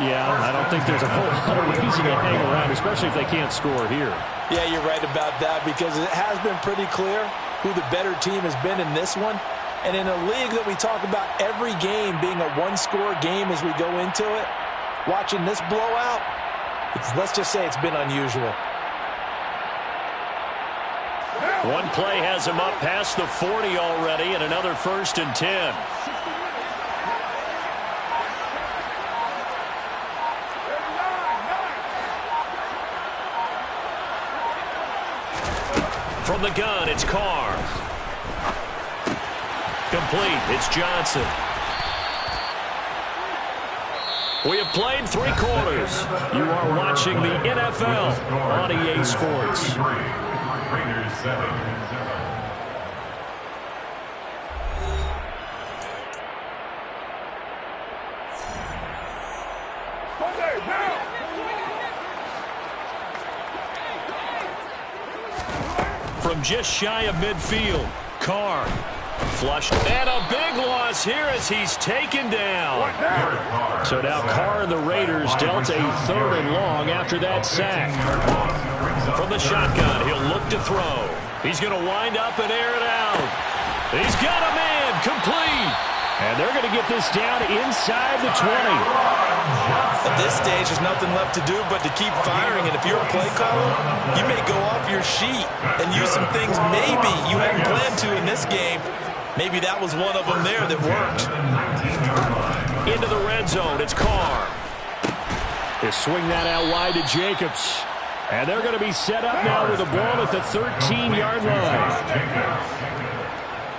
Yeah, I don't think there's a whole lot of reason to hang around, especially if they can't score here. Yeah, you're right about that, because it has been pretty clear who the better team has been in this one. And in a league that we talk about every game being a one-score game as we go into it, watching this blowout, let's just say it's been unusual. One play has him up past the 40 already, and another 1st and 10. From the gun, it's Carr. Complete. It's Johnson. We have played 3 quarters. You are watching the NFL on EA Sports. Raiders 7. From just shy of midfield, Carr flushed. And a big loss here as he's taken down. So now Carr and the Raiders dealt a 3rd and long after that sack. From the shotgun, he'll look to throw. He's going to wind up and air it out. He's got a man, complete. And they're going to get this down inside the 20. At this stage, there's nothing left to do but to keep firing. And if you're a play caller, you may go off your sheet and use some things maybe you hadn't planned to in this game. Maybe that was one of them there that worked. Into the red zone, it's Carr. They swing that out wide to Jacobs. And they're going to be set up now with the ball at the 13-yard line.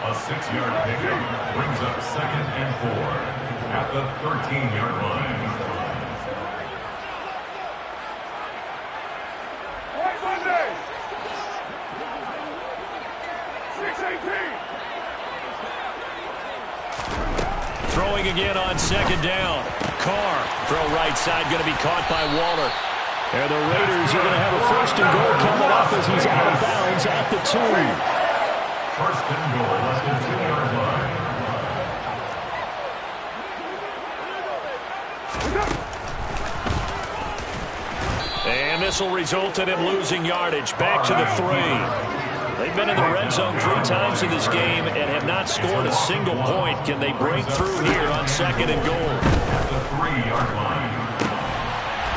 A 6-yard pickup brings up 2nd and 4 at the 13-yard line. White Monday. 6-18. Throwing again on 2nd down. Carr, throw right side, going to be caught by Waller. And the Raiders are going to have a 1st and goal coming up as he's out of bounds at the 2. 1st and goal at the 2-yard line. And this will result in him losing yardage. Back to the 3. They've been in the red zone 3 times in this game and have not scored a single point. Can they break through here on 2nd and goal? At the 3-yard line.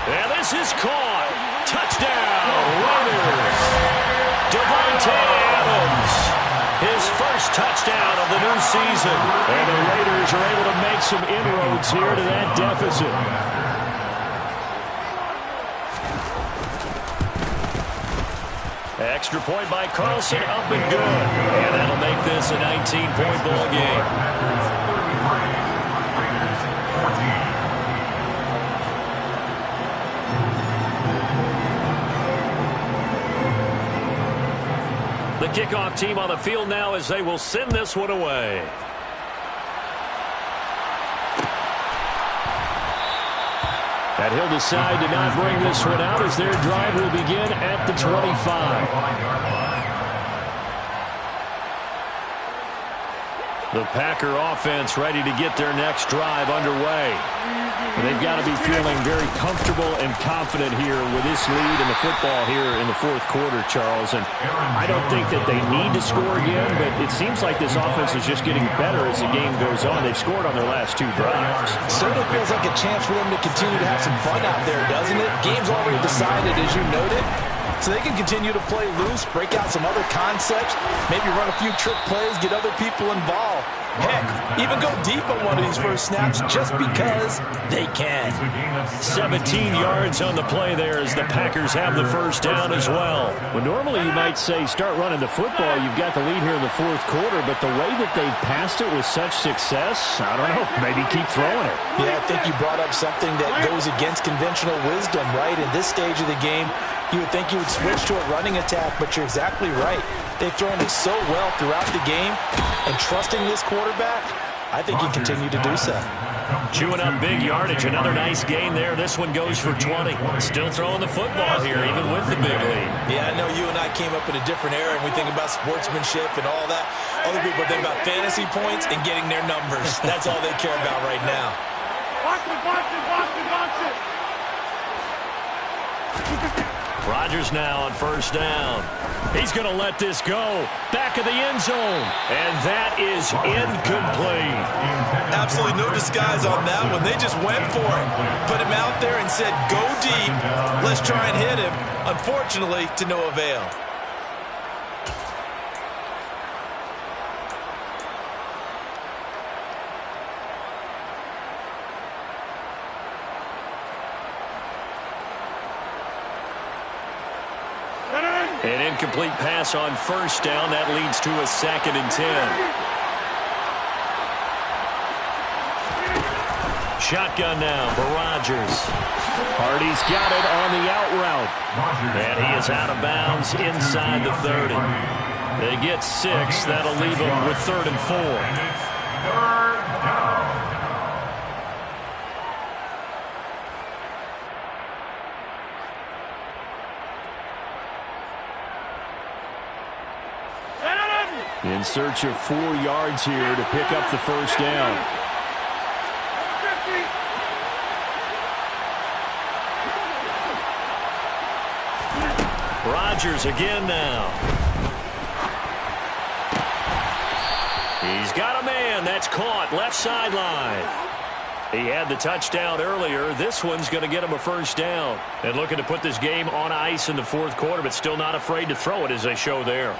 And this is caught. Touchdown, Raiders. Devontae Adams. His first touchdown of the new season. And the Raiders are able to make some inroads here to that deficit. Extra point by Carlson, up and good. And that'll make this a 19-point ball game. The kickoff team on the field now as they will send this one away. And he'll decide to not bring this one out as their drive will begin at the 25. The Packer offense ready to get their next drive underway. And they've got to be feeling very comfortable and confident here with this lead in the football here in the 4th quarter, Charles. And I don't think that they need to score again, but it seems like this offense is just getting better as the game goes on. They've scored on their last 2 drives. Certainly feels like a chance for them to continue to have some fun out there, doesn't it? Game's already decided, as you noted. So they can continue to play loose, break out some other concepts, maybe run a few trick plays, get other people involved. Heck, even go deep on one of these first snaps just because they can. 17 yards on the play there as the Packers have the first down as well. Well, normally you might say start running the football. You've got the lead here in the 4th quarter, but the way that they've passed it with such success, I don't know, maybe keep throwing it. Yeah, I think you brought up something that goes against conventional wisdom, right? In this stage of the game, you would think you would switch to a running attack, but you're exactly right. They've thrown it so well throughout the game, and trusting this quarterback, I think he continued to do so. Chewing up big yardage, another nice gain there. This one goes for 20. Still throwing the football here, even with the big lead. Yeah, I know you and I came up in a different era, and we think about sportsmanship and all that. Other people think about fantasy points and getting their numbers. That's all they care about right now. Watch it, watch it, watch it, watch it. Rodgers now on 1st down. He's going to let this go. Back of the end zone. And that is incomplete. Absolutely no disguise on that one. They just went for it. Put him out there and said, go deep. Let's try and hit him. Unfortunately, to no avail. An incomplete pass on 1st down. That leads to a 2nd and 10. Shotgun now for Rodgers. Hardy's got it on the out route. And he is out of bounds inside the 30. They get 6. That'll leave them with 3rd and 4. And it's 3rd down. In search of 4 yards here to pick up the first down. Rodgers again now. He's got a man. That's caught left sideline. He had the touchdown earlier. This one's going to get him a first down. And looking to put this game on ice in the 4th quarter, but still not afraid to throw it as they show there.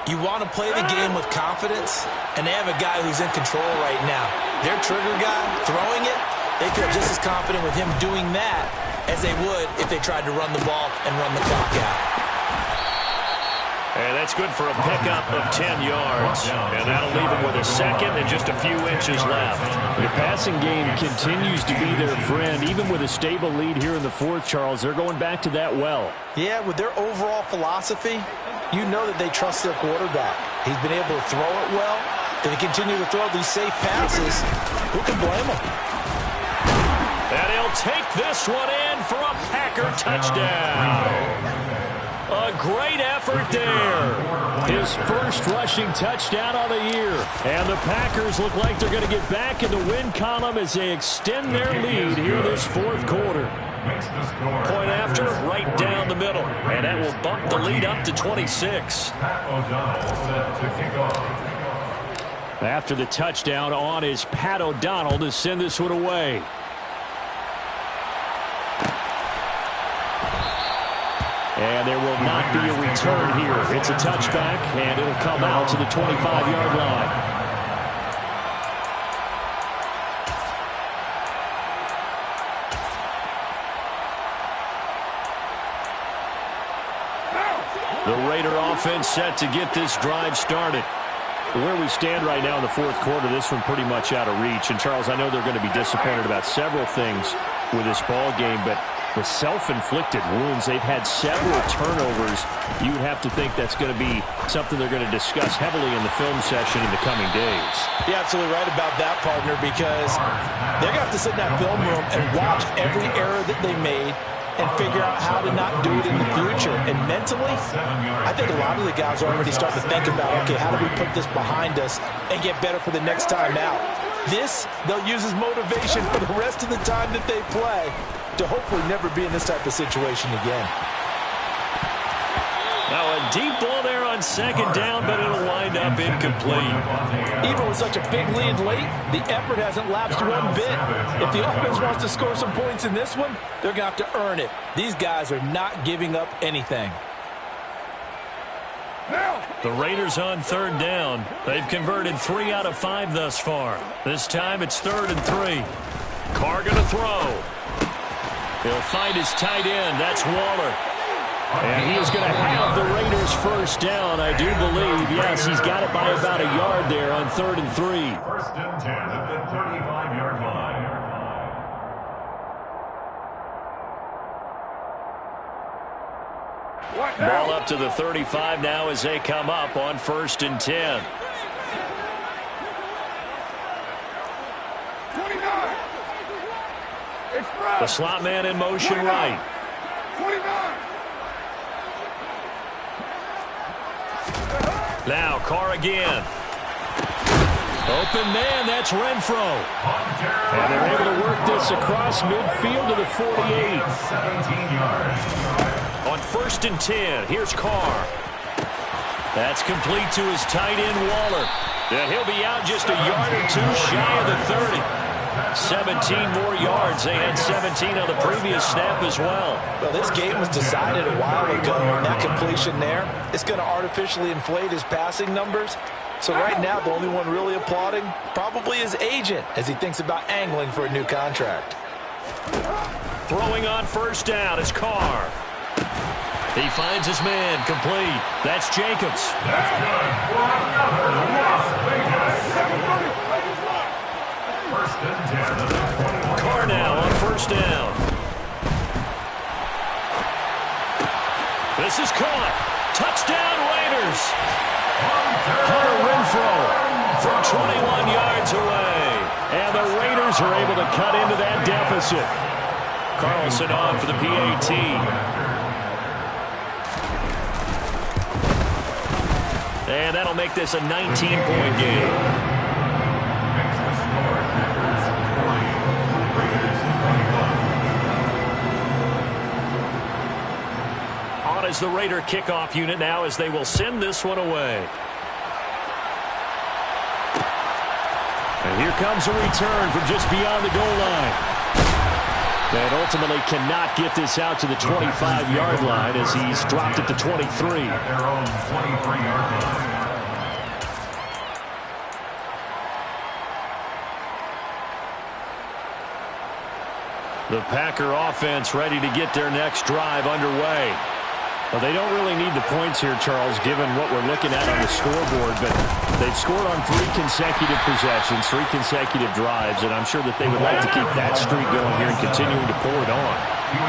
You want to play the game with confidence, and they have a guy who's in control right now. Their trigger guy, throwing it, they feel just as confident with him doing that as they would if they tried to run the ball and run the clock out. And that's good for a pickup of 10 yards. And that'll leave him with a second and just a few inches left. The passing game continues to be their friend. Even with a stable lead here in the 4th, Charles, they're going back to that well. Yeah, with their overall philosophy, you know that they trust their quarterback. He's been able to throw it well. If they continue to throw these safe passes, who can blame them? And he'll take this one in for a Packer touchdown. A great effort there. His first rushing touchdown of the year. And the Packers look like they're going to get back in the win column as they extend their lead here this 4th quarter. Point after, right down the middle. And that will bump the lead up to 26. Pat O'Donnell set to kick off. After the touchdown on is Pat O'Donnell to send this one away. And there will not be a return here. It's a touchback, and it'll come out to the 25-yard line. The Raider offense set to get this drive started. Where we stand right now in the 4th quarter, this one pretty much out of reach. And, Charles, I know they're going to be disappointed about several things with this ball game, but the self-inflicted wounds, they've had several turnovers. You would have to think that's going to be something they're going to discuss heavily in the film session in the coming days. You're absolutely right about that, partner, because they're going to have to sit in that film room and watch every error that they made and figure out how to not do it in the future. And mentally, I think a lot of the guys are already starting to think about, okay, how do we put this behind us and get better for the next time out? This, they'll use as motivation for the rest of the time that they play to hopefully never be in this type of situation again. Now a deep ball there on 2nd down, but it'll wind up incomplete. Even with such a big lead late, the effort hasn't lapsed one bit. If the offense wants to score some points in this one, they're going to have to earn it. These guys are not giving up anything. The Raiders on 3rd down. They've converted 3 out of 5 thus far. This time it's 3rd and 3. Carr going to throw. He'll find his tight end. That's Waller. And he is going to have the Raiders first down, I do believe. Yes, he's got it by about a yard there on 3rd and 3. 1st and 10 at the 35-yard line. Ball up to the 35 now as they come up on 1st and 10. 29. The slot man in motion right. 29. Now Carr again. Open man, that's Renfro. And they're able to work this across midfield to the 48. 17 yards. On 1st and 10, here's Carr. That's complete to his tight end, Waller. And he'll be out just a yard or 2 shy of the 30. 17 more yards. They had 17 on the previous snap as well. Well, this game was decided a while ago, and that completion there, it's going to artificially inflate his passing numbers. So right now, the only one really applauding probably his agent as he thinks about angling for a new contract. Throwing on 1st down is Carr. He finds his man complete. That's Jacobs. That's good for another Las Vegas. 1st and 10 at the 21. Carr first down. This is caught. Touchdown, Raiders. Hunter Renfrow from 21 yards away. And the Raiders are able to cut into that deficit. Carlson on for the PAT. And that'll make this a 19-point game. Is the Raider kickoff unit now as they will send this one away. And here comes a return from just beyond the goal line. And ultimately cannot get this out to the 25-yard line as he's dropped it to 23. At their own 23-yard line. The Packer offense ready to get their next drive underway. Well, they don't really need the points here, Charles, given what we're looking at on the scoreboard, but they've scored on 3 consecutive possessions, 3 consecutive drives, and I'm sure that they would like to keep that streak going here and continuing to pour it on.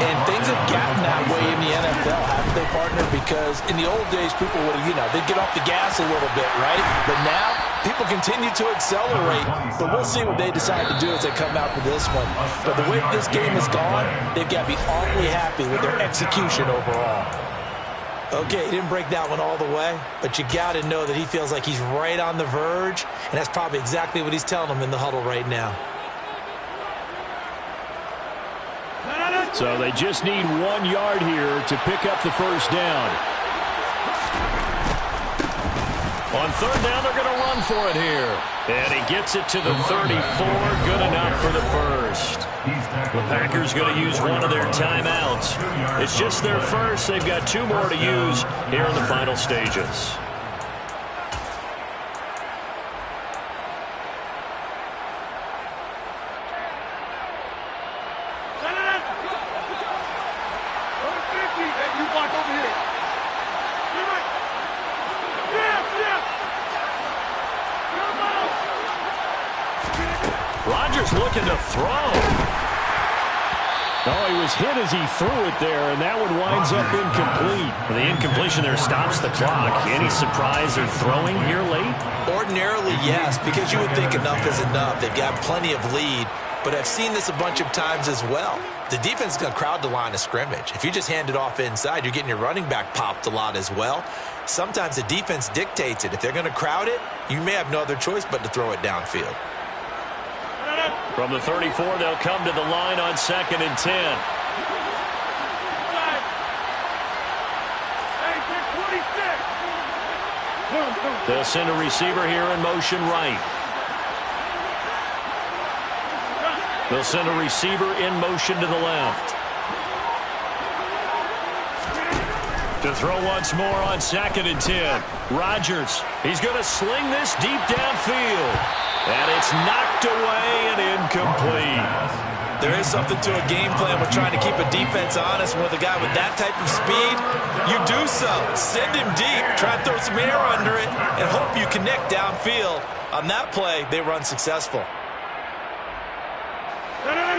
And things have gotten that way in the NFL, haven't they, partner? Because in the old days, people would have, they'd get off the gas a little bit, right? But now, people continue to accelerate, but we'll see what they decide to do as they come out for this one. But the way this game has gone, they've got to be awfully happy with their execution overall. Okay, he didn't break that one all the way, but you got to know that he feels like he's right on the verge, and that's probably exactly what he's telling them in the huddle right now. So they just need 1 yard here to pick up the first down. On third down, they're going to run for it here. And he gets it to the 34. Good enough for the first. The Packers going to use one of their timeouts. It's just their first. They've got 2 more to use here in the final stages. Rodgers looking to throw. Oh, he was hit as he threw it there, and that one winds up incomplete. The incompletion there stops the clock. Any surprise they're throwing here late? Ordinarily, yes, because you would think enough is enough. They've got plenty of lead, but I've seen this a bunch of times as well. The defense is going to crowd the line of scrimmage. If you just hand it off inside, you're getting your running back popped a lot as well. Sometimes the defense dictates it. If they're going to crowd it, you may have no other choice but to throw it downfield. From the 34, they'll come to the line on 2nd and 10. They'll send a receiver here in motion right. They'll send a receiver in motion to the left. To throw once more on 2nd and 10. Rodgers, he's going to sling this deep downfield. And it's knocked away and incomplete. There is something to a game plan with trying to keep a defense honest. With a guy with that type of speed, you do so. Send him deep, try and throw some air under it, and hope you connect downfield. On that play, they run successful.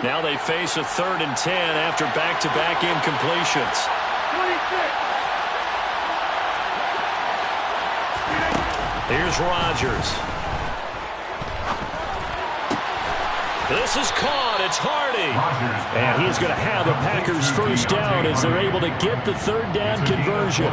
Now they face a 3rd and 10 after back-to-back incompletions. 26. Here's Rodgers. This is caught. It's Hardy. And he's going to have the Packers first down as they're able to get the 3rd down conversion.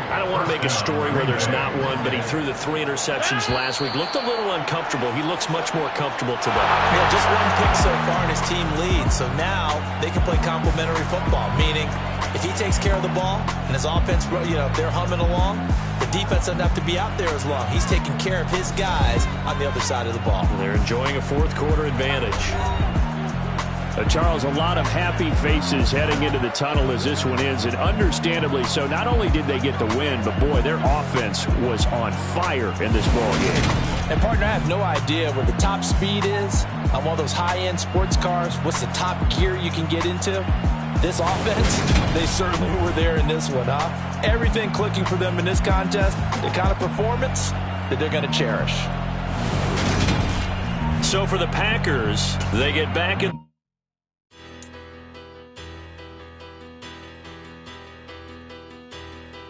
I don't want to make a story where there's not one, but he threw the 3 interceptions last week. Looked a little uncomfortable. He looks much more comfortable today. Yeah, just 1 pick so far and his team leads. So now they can play complementary football, meaning if he takes care of the ball and his offense, they're humming along, the defense doesn't have to be out there as long. He's taking care of his guys on the other side of the ball. They're enjoying a 4th quarter advantage. Charles, a lot of happy faces heading into the tunnel as this one ends, and understandably so. Not only did they get the win, but boy, their offense was on fire in this ball game. And partner, I have no idea where the top speed is on one of those high-end sports cars. What's the top gear you can get into? This offense, they certainly were there in this one, huh? Everything clicking for them in this contest, the kind of performance that they're going to cherish. So for the Packers, they get back in